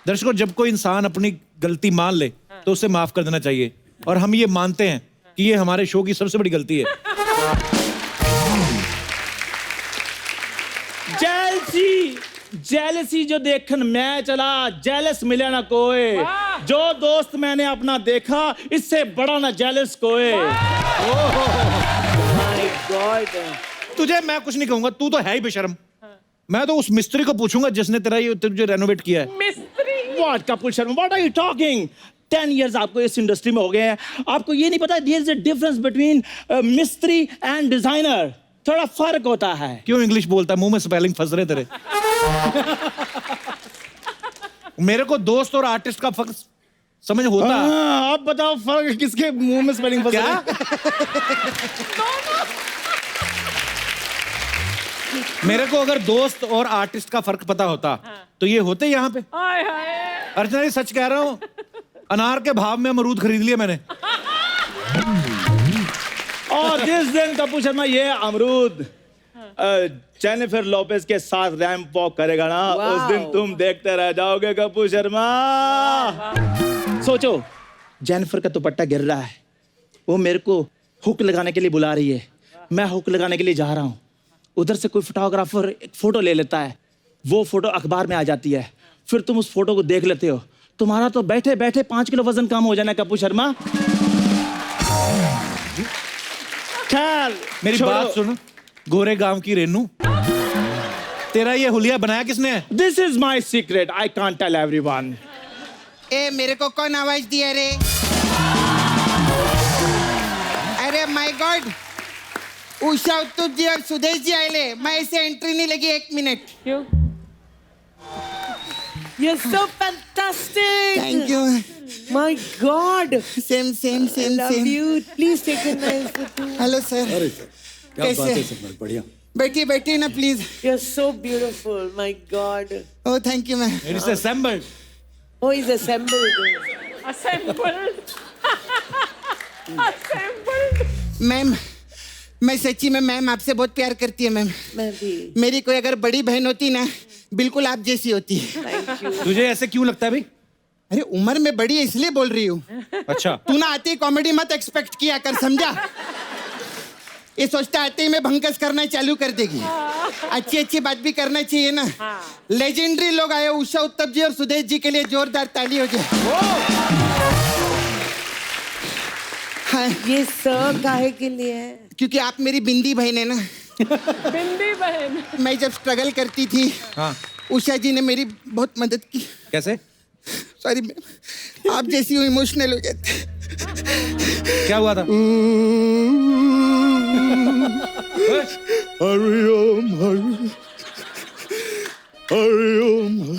दर्शकों, जब कोई इंसान अपनी गलती मान ले तो उसे माफ कर देना चाहिए, और हम ये मानते हैं कि ये हमारे शो की सबसे बड़ी गलती है। जेलसी जो देखन मैं चला, जेलस मिले ना कोई। जो दोस्त मैंने अपना देखा, इससे बड़ा ना जेलस कोई। My God. तुझे मैं कुछ नहीं कहूंगा, तू तो है ही बेशर्म। मैं तो उस मिस्त्री को पूछूंगा जिसने तेरा ये तुझे रेनोवेट किया है। मिस्त्री। What Kapoor Sharma, what are you talking? 10 years आपको इस इंडस्ट्री में हो गए हैं, आपको ये नहीं पता there is a difference between मिस्त्री and डिजाइनर। थोड़ा फर्क होता है। क्यों इंग्लिश बोलता है? मुंह में स्पेलिंग फंस रहे तेरे। मेरे को दोस्त और आर्टिस्ट का फर्क समझ होता है। आप बताओ फर्क किसके मुंह में स्पेलिंग फंस क्या? मेरे को अगर दोस्त और आर्टिस्ट का फर्क पता होता तो ये होते यहाँ पे। हाय हाय। अर्चना जी, सच कह रहा हूँ, अनार के भाव में अमरूद खरीद लिए मैंने। और जिस दिन कपूर शर्मा ये अमरूद जेनिफर लोपेज के साथ रैंप वॉक करेगा ना, उस दिन तुम देखते रह जाओगे कपूर शर्मा। सोचो, जेनिफर का दुपट्टा गिर रहा है, वो मेरे को हुक लगाने के लिए बुला रही है, मैं हुक लगाने के लिए जा रहा हूँ। उधर से कोई फोटोग्राफर एक फोटो ले लेता है, वो फोटो अखबार में आ जाती है, फिर तुम उस फोटो को देख लेते हो, तुम्हारा तो बैठे बैठे 5 किलो वजन कम हो जाना कपूर शर्मा। खैर, मेरी बात सुन, गोरे गांव की रेनू, तेरा ये हुलिया बनाया किसने है? This is my secret, I can't tell everyone. ए मेरे को कौन आवाज दिया रे? अरे माय गॉड, उषा उत्तुप जी और सुदेश जी आए ले, मैं ऐसे एंट्री नहीं लगी 1 मिनट। क्यों? You're so fantastic. Thank you. My God. Same same I same love same. you. Please take a nice photo. Hello sir. अरे सर, क्या कैसे? बात है सर, बढ़िया। बैठिए बैठिए ना please. You're so beautiful. My God. Oh thank you ma'am. It's assembled. Oh, he's assembled. Assembled. Assembled. Ma'am, मैं सच्ची में मैम आपसे बहुत प्यार करती है मैम। मैं भी। मेरी कोई अगर बड़ी बहन होती ना, बिल्कुल आप जैसी होती। Thank you. तुझे ऐसे क्यों लगता है भाई? अरे उम्र में बड़ी है इसलिए बोल रही हूँ। अच्छा, तू ना आती कॉमेडी मत एक्सपेक्ट किया कर, समझा? ये सोचता आते ही मैं भंकस करना चालू कर देगी। अच्छी अच्छी बात भी करना चाहिए ना। लेजेंडरी लोग आए, उषा उत्तप जी और सुदेश जी के लिए जोरदार ताली हो जाए। हाँ, ये सर काहे के लिए है? क्योंकि आप मेरी बिंदी बहन है ना। बिंदी बहन। मैं जब स्ट्रगल करती थी, हाँ, उषा जी ने मेरी बहुत मदद की। कैसे? सॉरी मैम, आप जैसी हूँ इमोशनल हो जाते। क्या हुआ था? हरिओम हरिओम।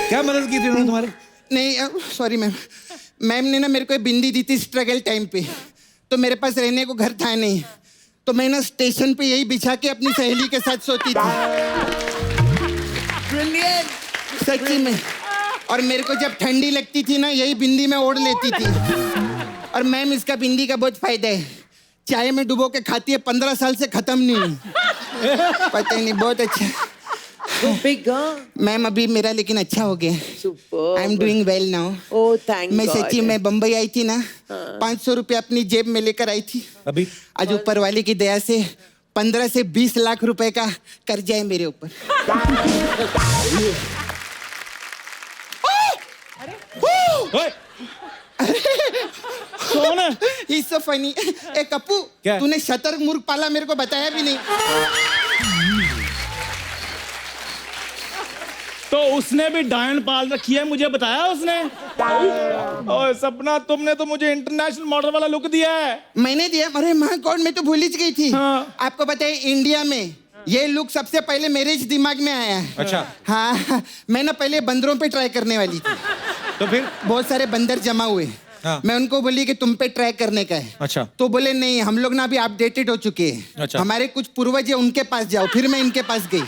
क्या मदद की थी उन्होंने तुम्हारी? नहीं सॉरी मैम, मैम ने ना मेरे को बिंदी दी थी स्ट्रगल टाइम पे, तो मेरे पास रहने को घर था नहीं, तो मैं ना स्टेशन पे यही बिछा के अपनी सहेली के साथ सोती थी। Brilliant. सच्ची में। और मेरे को जब ठंडी लगती थी ना, यही बिंदी में ओढ़ लेती थी। और मैम, इसका बिंदी का बहुत फायदा है, चाय में डुबो के खाती है, 15 साल से खत्म नहीं हुई। पता ही नहीं, बहुत अच्छा। So big, huh? मैम अभी मेरा लेकिन अच्छा हो गया। Superb. I am doing well now. Oh, thank मैं God. सच्ची में बम्बई आई थी ना, 500 रुपये अपनी जेब में लेकर आई थी। अभी आज ऊपर वाले की दया से 15 से 20 लाख रुपए का कर्जा है मेरे ऊपर। ओए, कौन है? He's so funny. ए कप्पू, क्या? तूने शतरंज मुर्ग पाला, मेरे को बताया भी नहीं। तो उसने भी डायन पाल रखी है, मुझे बताया उसने। ओए सपना, तुमने तो मुझे इंटरनेशनल मॉडल वाला लुक दिया है। मैंने दिया? अरे माँ गॉड, मैं तो भूल ही गई थी। हाँ। आपको बताइए, इंडिया में ये लुक सबसे पहले मेरे ही दिमाग में आया है। अच्छा। हाँ, मैं ना पहले बंदरों पे ट्राई करने वाली थी, तो फिर बहुत सारे बंदर जमा हुए, हाँ। मैं उनको बोली कि तुम पे ट्राई करने का है। अच्छा। तो बोले नहीं, हम लोग ना अभी अपडेटेड हो चुके हैं। अच्छा। हमारे कुछ पूर्वज है, उनके पास जाओ। फिर मैं इनके पास गई।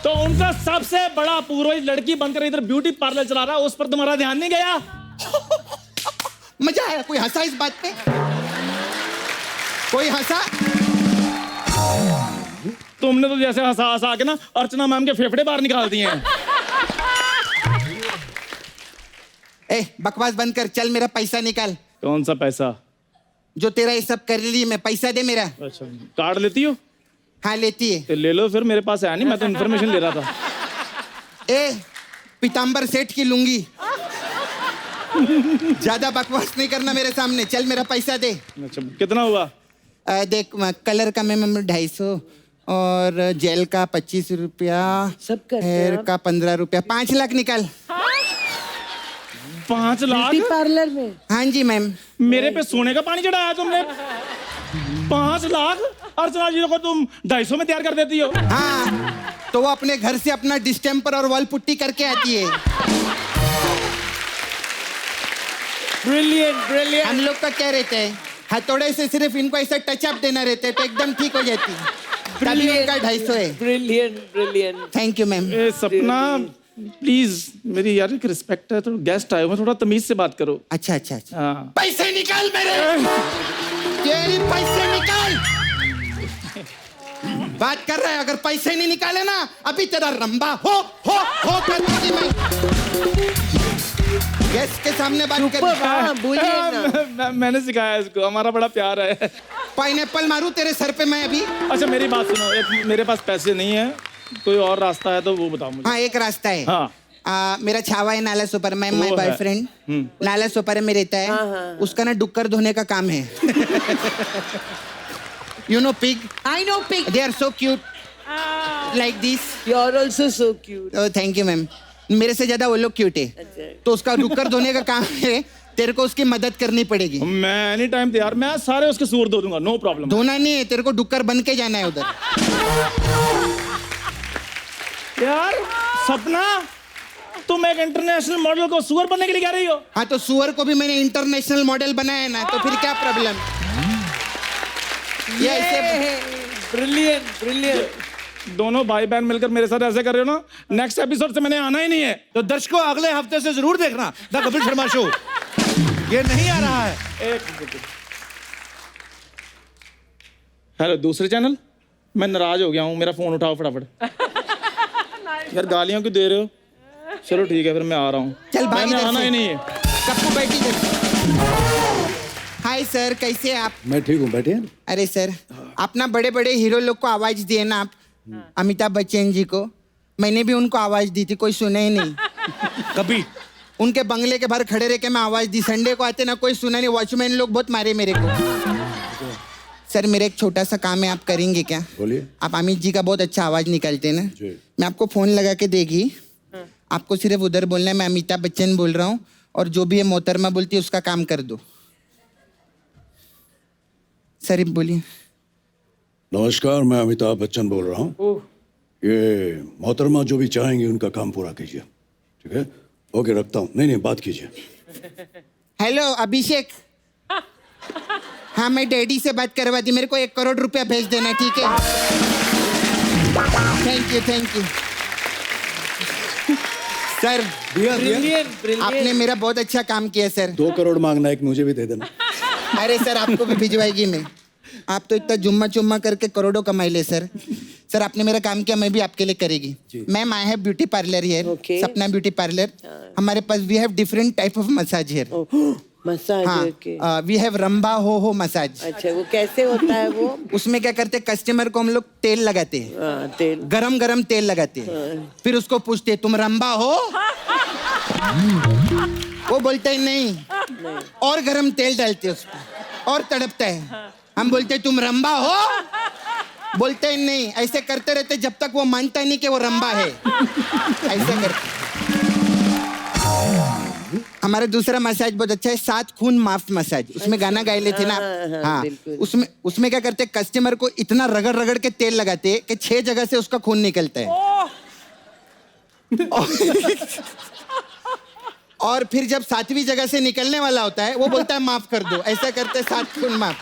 तो उनका सबसे बड़ा पूर्वज लड़की बनकर इधर ब्यूटी पार्लर चला रहा है, उस पर तुम्हारा ध्यान नहीं गया? मजा आया? कोई हंसा इस बात पे? कोई हंसा? तुमने तो जैसे हंसा हंसा के ना अर्चना मैम के फेफड़े बाहर निकाल दिए हैं। ए, बकवास बंद कर, चल मेरा पैसा निकाल। कौन सा पैसा? जो तेरा ये सब कर रही है, मैं पैसा दे मेरा। अच्छा, कार्ड लेती हो? हाँ लेती है। तो ले लो फिर, मेरे पास है नहीं, मैं तो इन्फॉर्मेशन ले रहा था। ए, पीताम्बर सेठ की लूंगी। ज्यादा बकवास नहीं करना मेरे सामने, चल मेरा पैसा दे। अच्छा, कितना हुआ? देख, कलर का मैं 250 और जेल का 25 रुपया, सब करते हेयर हैं आप? का 15 रुपया, 5 लाख निकाल। 5 लाख? ब्यूटी पार्लर में? हाँ जी मैम। मेरे पे सोने का पानी चढ़ाया तुमने? 5 लाख? अर्चना जी को तुम 250 में तैयार कर देती हो? हाँ, तो वो अपने घर से अपना डिस्टेम्पर और वॉल पुट्टी करके आती है। Brilliant brilliant. हम लोग का क्या रहता है, हथौड़े से सिर्फ इनको ऐसा टचअप देना रहता है तो एकदम ठीक हो जाती है। तभी उनका 250 है। Brilliant brilliant. Thank you ma'am. ए सपना, प्लीज मेरी यार एक रिस्पेक्ट है, तो गेस्ट आए हो, थोड़ा तमीज से बात करो। अच्छा अच्छा अच्छा। हाँ। पैसे निकाल मेरे, तेरी पैसे निकाल। बात कर रहा है, अगर पैसे नहीं निकाले ना अभी तेरा रंबा हो कर दूंगी मैं। गेस्ट के सामने बात कर। हाँ, बोलिए ना। मैंने सिखाया इसको, हमारा बड़ा प्यार है। पाइनएप्पल मारूं तेरे सर पे मैं अभी? अच्छा मेरी बात सुनो, एक मेरे पास पैसे नहीं है, कोई और रास्ता है तो वो बताओ मुझे। हाँ, एक रास्ता है। हाँ। मेरा छावा है नाला सुपर, मैं माय वो है। बॉयफ्रेंड नाला सुपर में रहता है। उसका ना डुक्कर धोने का काम है। You know pig? I know pig. They are so cute. Like this. You're also so cute. Oh, thank you ma'am. मेरे से ज्यादा वो लोग क्यूट है, तो उसका डुक्कर धोने का काम है, तेरे को उसकी मदद करनी पड़ेगी। मैं एनी टाइम तैयार, मैं सारे उसके सूर धो दूंगा, नो प्रॉब्लम। धोना नहीं है, तेरे को डुक्कर बन के जाना है उधर। यार सपना, तुम एक इंटरनेशनल मॉडल को सुअर बनने के लिए कह रही हो? हाँ, तो सुअर को भी मैंने इंटरनेशनल मॉडल बनाया ना, तो फिर क्या प्रॉब्लम? ये ऐसे ब्रिलियंट ब्रिलियंट। दोनों भाई बहन मिलकर मेरे साथ ऐसे कर रहे हो ना, नेक्स्ट एपिसोड से मैंने आना ही नहीं है। तो दर्शकों अगले हफ्ते से जरूर देखना द कपिल शर्मा शो। ये नहीं आ रहा है। एक मिनट। हेलो, दूसरे चैनल? मैं नाराज हो गया हूँ, मेरा फोन उठाओ फटाफट। यार गालियां क्यों दे रहे हो? चलो ठीक है, फिर मैं आ रहा हूँ। चल भाग मैंने इधर आना से। ही नहीं है। कप्पू बैठी इधर। हाय सर, कैसे हैं आप? मैं ठीक हूँ, बैठिए। अरे सर, आप ना बड़े बड़े हीरो लोग को आवाज दिए ना आप, अमिताभ बच्चन जी को। मैंने भी उनको आवाज दी थी, कोई सुने ही नहीं। कभी उनके बंगले के बाहर खड़े रह के मैं आवाज दी, संडे को आते ना कोई सुना नहीं, वॉचमैन लोग बहुत मारे मेरे को। सर मेरा एक छोटा सा काम है, आप करेंगे क्या? बोलिए। आप अमित जी का बहुत अच्छा आवाज निकालते हैं ना, जी। मैं आपको फोन लगा के देगी, आपको सिर्फ उधर बोलना है मैं अमिताभ बच्चन बोल रहा हूँ, और जो भी है मोहतरमा बोलती है उसका काम कर दो। सर बोलिए। नमस्कार, मैं अमिताभ बच्चन बोल रहा हूँ। ये मोहतरमा जो भी चाहेंगे उनका काम पूरा कीजिए, ठीक है? ओके, रखता हूँ। नहीं, बात कीजिए। हेलो अभिषेक। हाँ, मैं डैडी से बात करवा दी, मेरे को 1 करोड़ रुपया भेज देना, ठीक है? Thank you sir. आपने मेरा बहुत अच्छा काम किया सर। 2 करोड़ मांगना, एक मुझे भी दे देना। अरे सर, आपको भी भिजवाएगी मैं। आप तो इतना जुम्मा चुम्मा करके करोड़ों कमाई ले सर। सर आपने मेरा काम किया, मैं भी आपके लिए करेगी। Ma'am, I have beauty parlour here, Sapna beauty parlour. हमारे पास we have different type of massage here. Massage? हाँ, वी हैव रंबा हो मसाज। अच्छा, वो कैसे होता है वो? उसमें क्या करते हैं, कस्टमर को हम लोग तेल लगाते हैं, तेल, गरम तेल लगाते हैं, फिर उसको पूछते हैं तुम रंबा हो? वो बोलता है नहीं, और गरम तेल डालते हैं उसमें और तड़पता है। हम बोलते हैं तुम रंबा हो? बोलते हैं नहीं। ऐसे करते रहते जब तक वो मानता नहीं कि वो रंबा है। ऐसे करते। हमारा दूसरा मसाज बहुत अच्छा है, 7 खून माफ मसाज। उसमें गाना गाए लेते ना। हाँ, उसमें क्या करते, कस्टमर को इतना रगड़ के तेल लगाते कि 6 जगह से उसका खून निकलता है। और फिर जब 7वीं जगह से निकलने वाला होता है वो बोलता है माफ कर दो, ऐसा करते 7 खून माफ।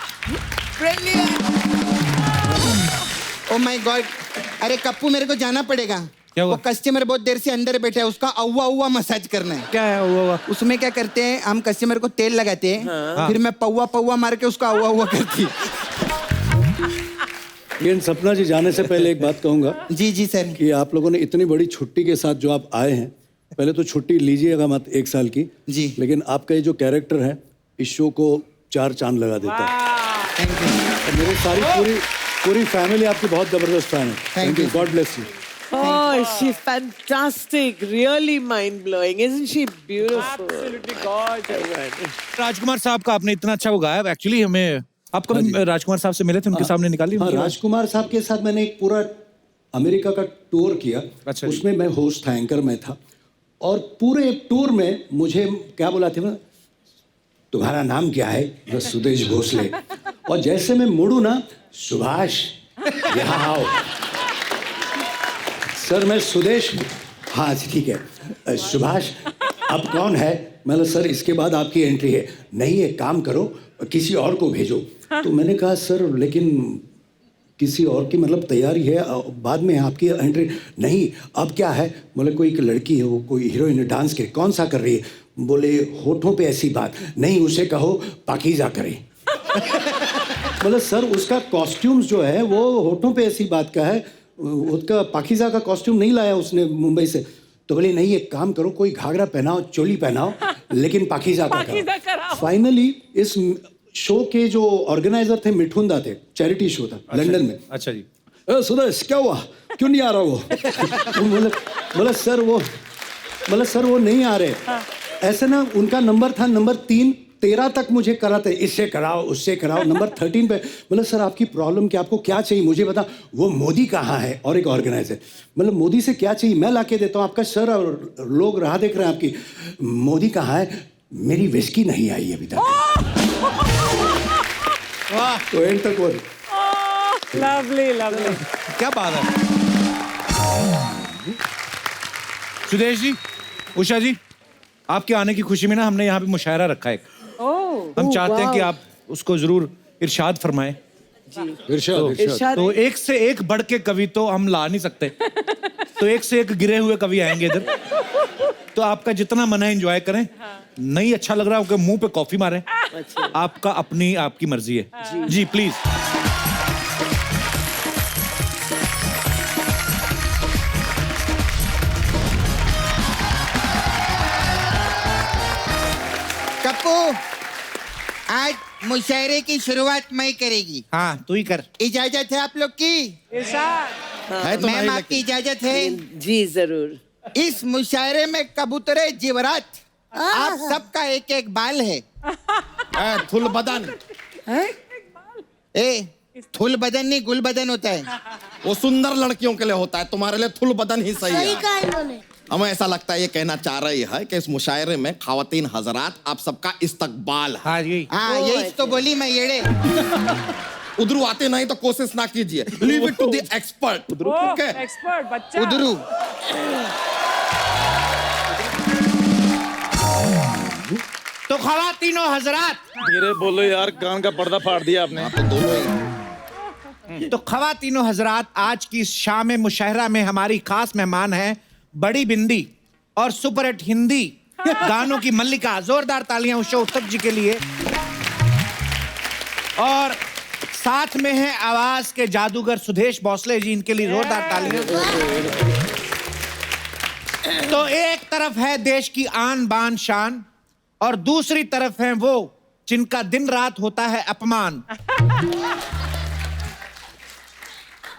ओ माय गॉड, अरे कप्पू मेरे को जाना पड़ेगा। क्या हुआ? वो कस्टमर बहुत देर से अंदर बैठा है, उसका अव्वा अव्वा मसाज करना है। क्या है हुआ? उसमें क्या करते हैं, हम कस्टमर को तेल लगाते हैं, फिर मैं पौवा पौवा मार के उसका अव्वा अव्वा करती हूँ। लेकिन सपना जी, जाने से पहले एक बात कहूंगा जी जी सर। कि आप लोगों ने इतनी बड़ी छुट्टी के साथ जो आप आए हैं, पहले तो छुट्टी लीजिएगा मत 1 साल की जी, लेकिन आपका ये जो कैरेक्टर है इस शो को 4 चांद लगा देता है। Thank you. मेरी सारी पूरी फैमिली आपकी बहुत जबरदस्त फैन है। Thank you, God bless you. Oh, she's fantastic. Really mind-blowing. Isn't she beautiful? Absolutely gorgeous. राजकुमार साहब का आपने इतना अच्छा वो गाया, एक्चुअली हमें आप कभी राजकुमार साहब से मिले थे, उनके सामने निकाली? हाँ, राजकुमार साहब के साथ मैंने एक पूरा अमेरिका का टूर किया। अच्छा। उसमें मैं होस्ट था, एंकर मैं था, और पूरे टूर में मुझे क्या बोला था ना, तुम्हारा नाम क्या है? बस सुदेश भोसले। और जैसे मैं मुड़ू ना, सुभाष यहाँ आओ। सर मैं सुदेश, हाँ ठीक है, सुभाष अब कौन है? मतलब सर इसके बाद आपकी एंट्री है। नहीं, एक काम करो, किसी और को भेजो। तो मैंने कहा सर लेकिन किसी और की मतलब तैयारी है, बाद में आपकी एंट्री। नहीं, अब क्या है? बोले कोई एक लड़की है, वो कोई हीरोइन है, डांस के। कौन सा कर रही है? बोले होठों पे ऐसी बात नहीं, उसे कहो पाकीज़ा करे। बोले सर उसका कॉस्ट्यूम्स जो है वो होठों पे ऐसी बात का है, उसका पाकीज़ा का कॉस्ट्यूम नहीं लाया उसने मुंबई से। तो बोले नहीं, एक काम करो, कोई घाघरा पहनाओ, चोली पहनाओ, लेकिन पाकीज़ा का कराओ। फाइनली इस शो के जो ऑर्गेनाइजर थे मिठुंदा थे, चैरिटी शो था लंदन में। अच्छा जी। सुदेश क्या हुआ, क्यों नहीं आ रहा वो? बोला सर वो नहीं आ रहे। ऐसे ना उनका नंबर था नंबर 13 तक मुझे कराते, इससे कराओ उससे कराओ। नंबर 13 पे बोला सर आपकी प्रॉब्लम क्या, आपको क्या चाहिए मुझे बता। वो मोदी कहाँ है? और एक ऑर्गेनाइजर, मतलब मोदी से क्या चाहिए, मैं लाके देता हूँ आपका। सर और लोग राह देख रहे हैं आपकी। मोदी कहाँ है? मेरी विस्की नहीं आई अभी तक। तो एंड तक वो Lovely, lovely. क्या बात है। सुदेश जी, उषा जी, आपके आने की खुशी में ना हमने यहाँ पे मुशायरा रखा है। हम चाहते हैं कि आप उसको जरूर इरशाद फरमाएं। इरशाद। तो एक से एक बढ़ के कवि तो हम ला नहीं सकते, तो एक से एक गिरे हुए कवि आएंगे इधर। तो आपका जितना मन है एंजॉय करें। नहीं अच्छा लग रहा है मुंह पे कॉफी मारें। आपका आपकी मर्जी है। जी प्लीज। कप्पू, आज मुशायरे की शुरुआत मैं करेगी। हाँ तू ही कर। इजाजत है आप लोग की? हाँ, मैम आपकी इजाजत है? जी जरूर। इस मुशायरे में कबूतरे जिवरात, आप सबका एक एक बाल है। थुल बदन, थुल बदन नहीं गुल बदन होता है। वो सुंदर लड़कियों के लिए होता है, तुम्हारे लिए थुल बदन ही सही है। हमें ऐसा लगता है ये कहना चाह रही है कि इस मुशायरे में खवातीन हजरात आप सबका इस्तकबाल है। हाँ जी। हाँ यही तो बोली मैं येड़े। उधरू आते नहीं तो कोशिश ना कीजिए, leave it to the expert. Okay Expert, बच्चा. उधरू। तो खवातीनों हजरात, धीरे बोलो यार, कान का पर्दा फाड़ दिया आपने। तो खवातीनों हजरात, आज की शाम मुशायरा में हमारी खास मेहमान है बड़ी बिंदी और सुपरहिट हिंदी गानों की मल्लिका। जोरदार तालियां उषा उत्तप जी के लिए। और साथ में है आवाज के जादूगर सुदेश भोसले जी, इनके लिए जोरदार तालियां। तो एक तरफ है देश की आन बान शान और दूसरी तरफ है वो जिनका दिन रात होता है अपमान,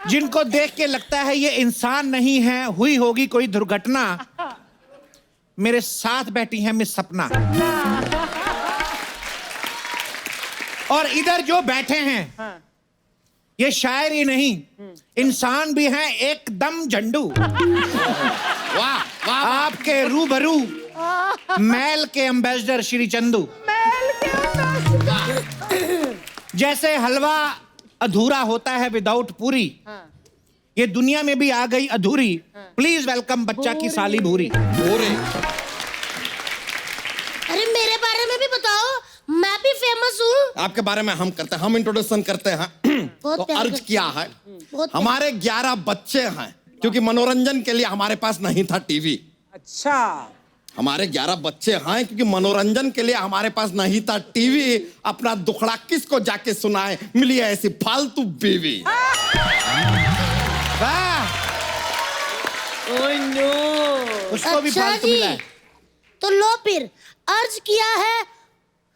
जिनको देख के लगता है ये इंसान नहीं है, हुई होगी कोई दुर्घटना। मेरे साथ बैठी है मिस सपना। और इधर जो बैठे हैं ये शायर ही नहीं, इंसान भी हैं एकदम झंडू। वाह वाह। आपके रूबरू मैल के एम्बेसडर श्री चंदू। जैसे हलवा अधूरा होता है विदाउट पूरी, ये दुनिया में भी आ गई अधूरी। प्लीज वेलकम बच्चा की साली भूरी। बताओ, मैं भी फेमस हूँ। आपके बारे में हम करते हैं, हम इंट्रोडक्शन करते हैं। बहुत तो प्यार अर्ज करते किया है, बहुत हमारे 11 बच्चे हैं, क्योंकि मनोरंजन के लिए हमारे पास नहीं था टीवी। अच्छा, हमारे 11 बच्चे हैं क्योंकि मनोरंजन के लिए हमारे पास नहीं था टीवी। अपना दुखड़ा किसको जाके सुनाए, मिली है ऐसी फालतू बीवी। वाह, उसको भी अच्छा फालतू जी, मिला है। तो लो फिर अर्ज किया है,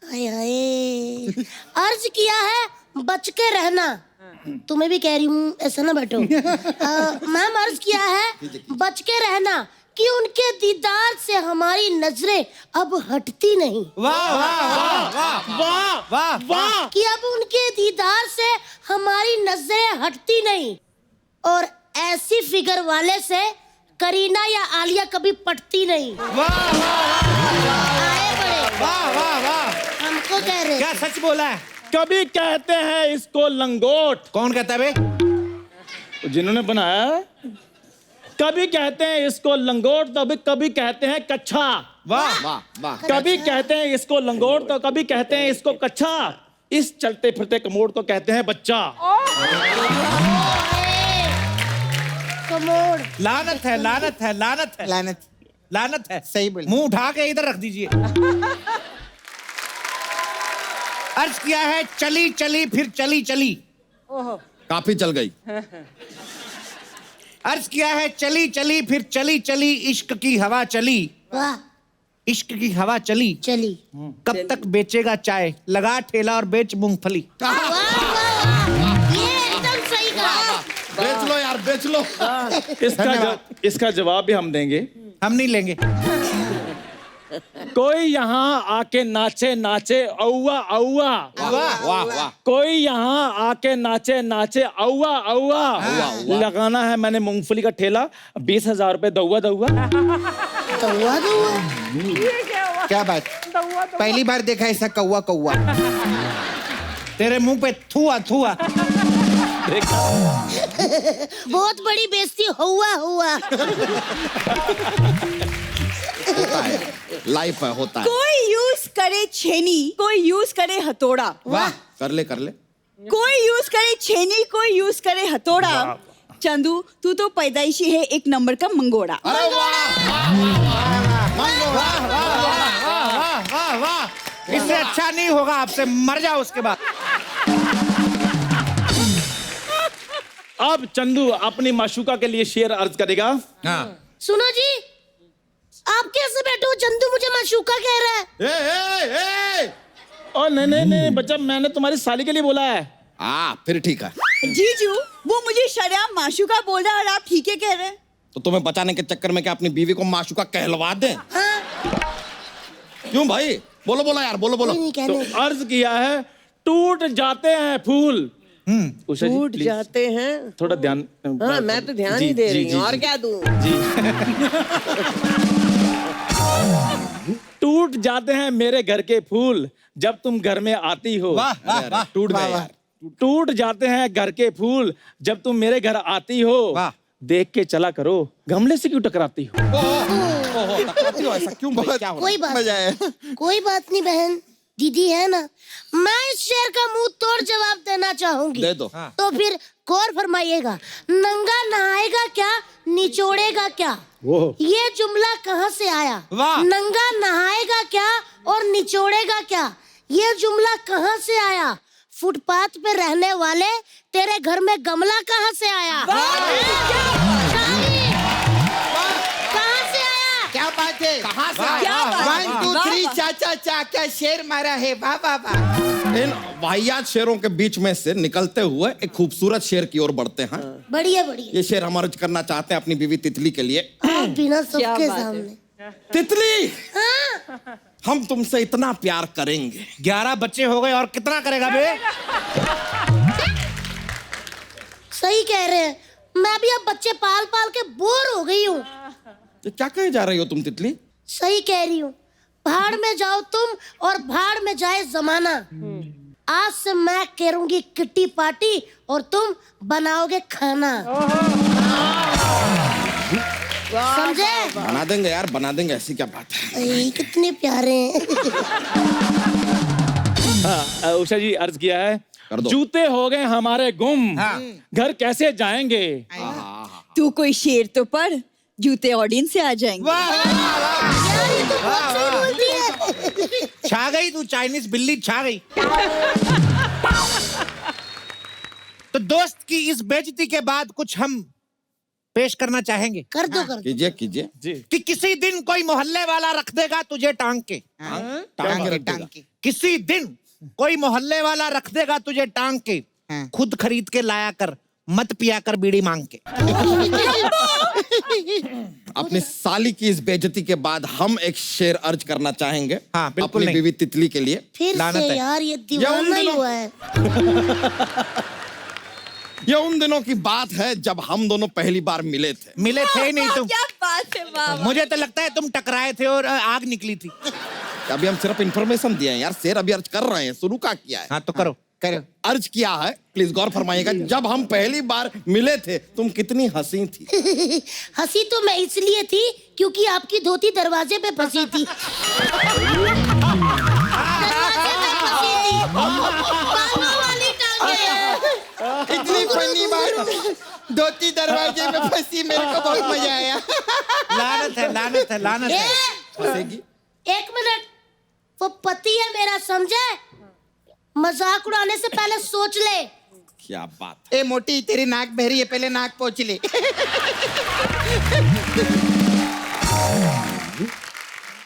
हाय हाय, अर्ज किया है बच के रहना। तुम्हें भी कह रही हूँ, ऐसा ना बैठो। मैम, अर्ज किया है बच के रहना कि उनके दीदार से हमारी नजरें अब हटती नहीं। वाह वाह वाह वाह वाह वाह वाह। कि अब उनके दीदार से हमारी नजरें हटती नहीं, और ऐसी फिगर वाले से करीना या आलिया कभी पटती नहीं। वाह वाह आए बड़े, वाह वाह वाह। हमको कह रहे क्या सच बोला है? कभी कहते हैं इसको लंगोट, कौन कहता है बे? जिन्होंने बनाया है। कभी कहते हैं इसको लंगोट, तो कभी कहते हैं कच्छा। वाह वाह वाह। कभी कहते हैं इसको लंगोट, तो कभी कहते हैं इसको कच्छा। इस चलते फिरते कमोड को कहते हैं बच्चा। कमोड। लानत है, लानत है, लानत है, लानत लानत है। सही बोले। मुंह उठा के इधर रख दीजिए। अर्ज किया है चली चली फिर चली चली। काफी चल गई। अर्ज किया है चली चली फिर चली चली, इश्क की हवा चली। वाह, इश्क की हवा चली। चली। कब तक बेचेगा चाय, लगा ठेला और बेच मूंगफली। वाह वाह वाह, ये एकदम सही कहा। बेच लो यार, बेच लो। इसका जवाब भी हम देंगे। हम नहीं लेंगे। कोई यहाँ आके नाचे नाचे औवा औवा। वाह वाह वाह। कोई यहाँ आके नाचे नाचे औवा औवा। लगाना है मैंने मूंगफली का ठेला, 20,000 रुपए दौआ दौआ। कौवा कौवा। ये क्या हुआ? क्या बात, दौआ दौआ। पहली बार देखा ऐसा कौवा कौवा। तेरे मुंह पे थुआ थुआ। बहुत बड़ी बेइज्जती हुआ हुआ। होता है, लाइफ है, होता है। कोई यूज करे छेनी, कोई यूज करे हथौड़ा। वाह, कर ले कर ले। कोई यूज करे छेनी, कोई यूज करे हथौड़ा। चंदू, तू तो पैदाइशी है एक नंबर का मंगोड़ा। अरे वाह वाह वाह वाह। इससे अच्छा नहीं होगा, आपसे मर जाओ उसके बाद। अब चंदू अपनी माशूका के लिए शेर अर्ज करेगा। हाँ। सुनो जी, आप कैसे बैठे हो? चंदू मुझे माशूका कह रहा है। ओ नहीं नहीं नहीं बच्चा, मैंने तुम्हारी साली के लिए बोला है। फिर ठीक है। जीजू, वो मुझे शर्म माशूका बोल रहा है और आप ठीक है कह रहे हैं। तो तुम्हें बचाने के चक्कर में क्या अपनी बीवी को माशूका कहलवा दें? क्यों भाई? बोलो बोलो यार, बोलो बोलो। तो अर्ज किया है टूट जाते हैं फूल। उषा जी, टूट please, जाते हैं। थोड़ा ध्यान। हाँ, मैं तो ध्यान ही दे रही हूँ, और क्या दूं? टूट जाते हैं मेरे घर के फूल जब तुम घर में आती हो। वाह वाह वाह। टूट गए यार। टूट जाते हैं घर के फूल जब तुम मेरे घर आती हो। वाह। देख के चला करो, गमले से क्यों टकराती हो? टकराती हो ऐसा क्यों भाई? क्या हो कोई बात मजा है। कोई बात नहीं बहन, दीदी है ना। मैं इस शेर का मुंह तोड़ जवाब देना चाहूंगी। दे दो। तो फिर गौर फरमाइएगा। नंगा नहाएगा क्या, निचोड़ेगा क्या? ये जुमला कहाँ से आया? वाह। नंगा नहाएगा क्या और निचोड़ेगा क्या, ये जुमला कहाँ से आया? फुटपाथ पे रहने वाले, तेरे घर में गमला कहाँ से आया? कहाँ से आया? क्या बात है, कहाँ से क्या आया? बात है? 1 2 3 चाचा चा, क्या शेर मारा है। वाह वाह वाह। इन वाहियात शेरों के बीच में से निकलते हुए एक खूबसूरत शेर की ओर बढ़ते हैं। बढ़िया बढ़िया। ये शेर हम अर्ज करना चाहते हैं अपनी बीवी तितली के लिए। आप बिना सबके बात है। सामने। तितली, हाँ? हम तुमसे इतना प्यार करेंगे। 11 बच्चे हो गए और कितना करेगा बे? सही कह रहे हैं, मैं भी अब बच्चे पाल पाल के बोर हो गई हूँ। ये क्या कहे जा रही हो तुम तितली? सही कह रही हूँ। भाड़ में जाओ तुम और भाड़ में जाए जमाना। आज से मैं करूंगी किट्टी पार्टी और तुम बनाओगे खाना। समझे? बना देंगे यार, बना देंगे, ऐसी क्या बात है। अरे, कितने प्यारे हैं। उषा जी अर्ज किया है, कर दो। जूते हो गए हमारे गुम, घर कैसे जाएंगे। तू कोई शेर तो पढ़, जूते ऑडियंस से आ जाएंगे। यार, ये तो बहुत सही बोलती है। छा गई तू, चाइनीज बिल्ली छा गई। तो दोस्त की इस बेइज्जती के बाद कुछ हम पेश करना चाहेंगे। कर दो, कर दो। कीजिए कीजिए। जी। कि किसी दिन कोई मोहल्ले वाला रख देगा तुझे टांग के। टांग के। किसी दिन कोई मोहल्ले वाला रख देगा तुझे टांग के, खुद खरीद के लाया कर, मत पिया कर बीड़ी मांग के। अपनी साली की इस बेइज्जती के बाद हम एक शेर अर्ज करना चाहेंगे। हाँ, बिल्कुल अपनी नहीं। बीवी तितली के लिए। फिर लानत से है। यार, ये दीवाना ही हुआ है। ये उन दिनों की बात है जब हम दोनों पहली बार मिले थे। मिले थे ही नहीं तुम। क्या बात है, वाह। मुझे तो लगता है तुम टकराए थे और आग निकली थी। अभी हम सिर्फ इंफॉर्मेशन दिए हैं यार, शेर अभी अर्ज कर रहे हैं, शुरू का किया है। हाँ तो करो करो। अर्ज किया है, प्लीज गौर फरमाइएगा। जब हम पहली बार मिले थे तुम कितनी हंसी थी। हंसी तो मैं इसलिए थी क्योंकि आपकी धोती दरवाजे पे फंसी थी। दरवाजे पे फंसी थी। बालों वाली टांगे। इतनी फनी बात, धोती दरवाजे में फंसी, मेरे को बहुत मजा आया। लानत है, लानत है, लानत है। फंसेगी। एक मिनट, वो पति है मेरा, समझे? मजाक उड़ाने से पहले सोच ले। क्या बात। ए मोटी, तेरी नाक बहरी है, पहले नाक पोंछ ले।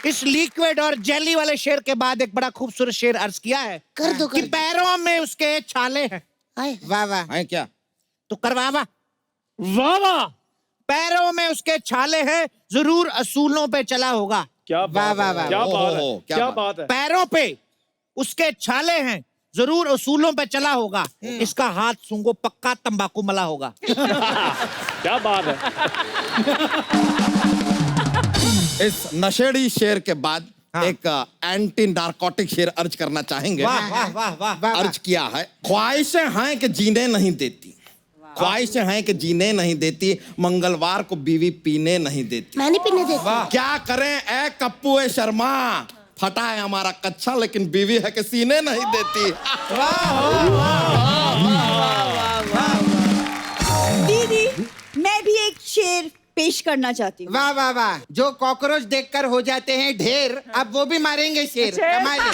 इस लिक्विड और जेली वाले शेर के बाद एक बड़ा खूबसूरत शेर अर्ज किया है। कर दो, कि कर दो। पैरों में उसके छाले हैं। आए। वाह वाह। है क्या? तो करवा वाह। वाह वाह, पैरों में उसके छाले हैं, जरूर असूलों पे चला होगा। क्या वाह बात वाह है, वाह। क्या बात है, ओहो, क्या क्या बात। बात है। पैरों पे उसके छाले हैं, जरूर असूलों पे चला होगा। इसका हाथ सूंघो, पक्का तंबाकू मला होगा। क्या बात है। इस नशेड़ी शेर के बाद एक एंटी नारकोटिक शेर अर्ज करना चाहेंगे। वाह वाह वाह वाह वाह। अर्ज किया है, ख्वाहिशें हैं कि जीने नहीं देती, ख्वाहिशें हैं कि जीने नहीं देती, मंगलवार को बीवी पीने नहीं देती। मैं नहीं पीने देती। क्या करें ए कप्पू ए शर्मा, फटा है हमारा कच्चा लेकिन बीवी है कि सीने नहीं देती। दीदी, मैं भी एक शेर पेश करना चाहती हूँ। वाह वाह वाह। जो कॉकरोच देखकर हो जाते हैं ढेर, अब वो भी मारेंगे शेर। कमाल है।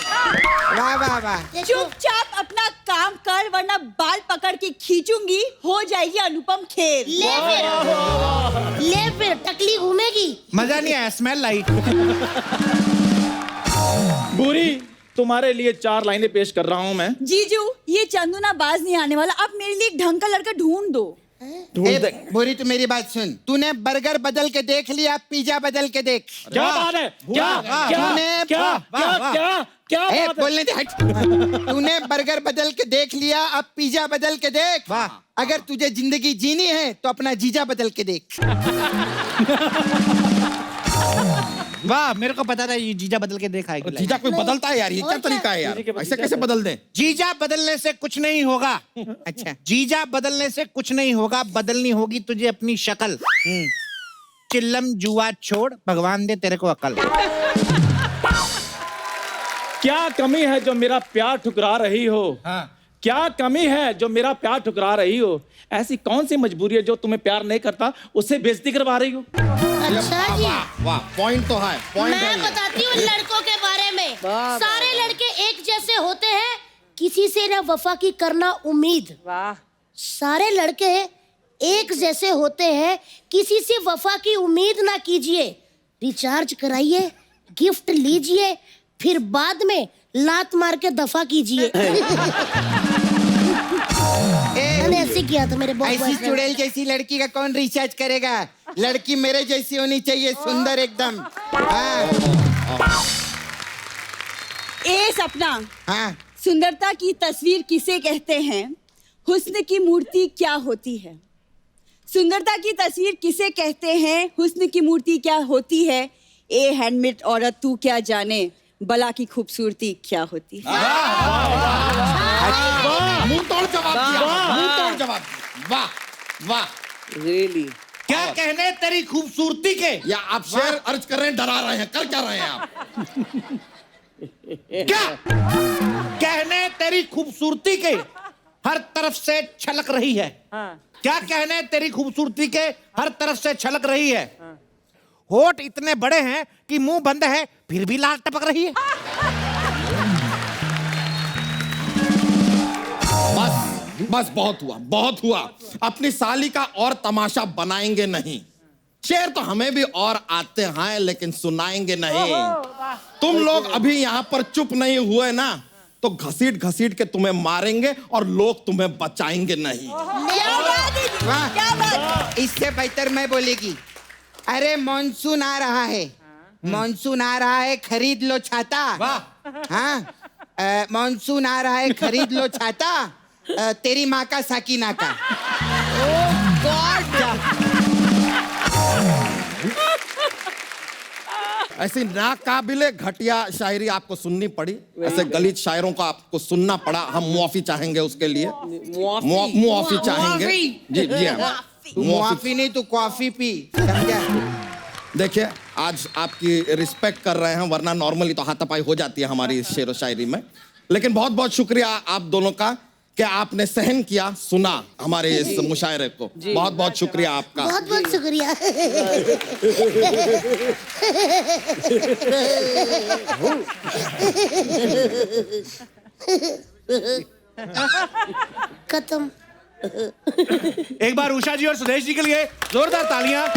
वाह वाह वाह। चुपचाप अपना काम कर, वरना बाल पकड़ के खींचूंगी, हो जाएगी अनुपम खेर। ले फिर टकली घूमेगी। मजा नहीं आया, स्मेल लाइट। बुरी, तुम्हारे लिए 4 लाइनें पेश कर रहा हूं मैं। जीजू, ये चंदू ना बाज नहीं आने वाला, आप मेरे लिए एक ढंग का लड़का ढूंढ दो। बोरी, तू मेरी बात सुन। तूने बर्गर बदल के देख लिया, पिज्जा बदल के देख। क्या बात है, क्या क्या क्या क्या क्या क्या ए, बात है। बोलने दे, हट। तूने बर्गर बदल के देख लिया, अब पिज्जा बदल के देख। अगर तुझे जिंदगी जीनी है तो अपना जीजा बदल के देख। वाह, मेरे को पता था ये जीजा बदल के देखा है। जीजा कोई बदलता है यार, ये क्या तरीका है यार, ऐसे कैसे बदल दें? जीजा बदलने से कुछ नहीं होगा। अच्छा, जीजा बदलने से कुछ नहीं होगा, बदलनी होगी तुझे अपनी शक्ल। चिल्लम जुआ छोड़, भगवान दे तेरे को अकल। क्या कमी है जो मेरा प्यार ठुकरा रही हो। क्या कमी है जो मेरा प्यार ठुकरा रही हो। ऐसी कौन सी मजबूरी है जो तुम्हें प्यार नहीं करता उससे बेइज्जती करवा रही हो। अच्छा जी, वाह, पॉइंट तो है, पॉइंट है मैं ये। बताती हूँ लड़कों के बारे में। सारे लड़के एक जैसे होते हैं, किसी से ना वफा की करना उम्मीद। वाह। सारे लड़के एक जैसे होते हैं, किसी से वफा की उम्मीद ना कीजिए। रिचार्ज कराइए, गिफ्ट लीजिए, फिर बाद में लात मार के दफा कीजिए। मैंने ऐसे किया था मेरे बहुत। ऐसी चुड़ैल जैसी लड़की का कौन रिचार्ज करेगा? लड़की मेरे जैसी होनी चाहिए, सुंदर एकदम। ए सपना, हाँ। सुंदरता की तस्वीर किसे कहते हैं, हुस्न की मूर्ति क्या होती है। सुंदरता की तस्वीर किसे कहते हैं, हुस्न की मूर्ति क्या होती है। ए हैंडमेड औरत तू क्या जाने, बला की खूबसूरती क्या होती है। मुंह तोड़ जवाब दिया, मुंह तोड़ जवाब दिया। वाह वाह। Really? क्या कहने तेरी खूबसूरती के। या आप शेर अर्ज कर रहे हैं, डरा रहे हैं, कर क्या रहे हैं आप? क्या कहने तेरी खूबसूरती के हर तरफ से छलक रही है। क्या कहने तेरी खूबसूरती के हर तरफ से छलक रही है। होठ इतने बड़े हैं कि मुंह बंद है फिर भी लाल टपक रही है। बस बस, बहुत हुआ, बहुत हुआ। अपनी साली का और तमाशा बनाएंगे नहीं। शेर तो हमें भी और आते हैं लेकिन सुनाएंगे नहीं। तुम लोग अभी यहाँ पर चुप नहीं हुए ना तो घसीट घसीट के तुम्हें मारेंगे और लोग तुम्हें बचाएंगे नहीं। क्या बात? इससे बेहतर मैं बोलेगी, अरे मॉनसून आ रहा है, मॉनसून आ रहा है, खरीद लो छाता। हाँ, मॉनसून आ रहा है, खरीद लो छाता। तेरी माँ का साकिना का। ऐसी नाकाबिले घटिया शायरी आपको सुननी पड़ी, ऐसे गलीज शायरों को आपको सुनना पड़ा। हम मुआफी चाहेंगे उसके लिए, मुआफी चाहेंगे। जी जी हाँ, मुआफी नहीं तो कॉफी पी, समझा? देखिए आज आपकी रिस्पेक्ट कर रहे हैं, वरना नॉर्मली तो हाथापाई हो जाती है हमारी शेर व शायरी में। लेकिन बहुत बहुत शुक्रिया आप दोनों का कि आपने सहन किया, सुना हमारे इस मुशायरे को। बहुत बहुत शुक्रिया आपका। बहुत बहुत शुक्रिया। खत्म। एक बार उषा जी और सुदेश जी के लिए जोरदार तालियां।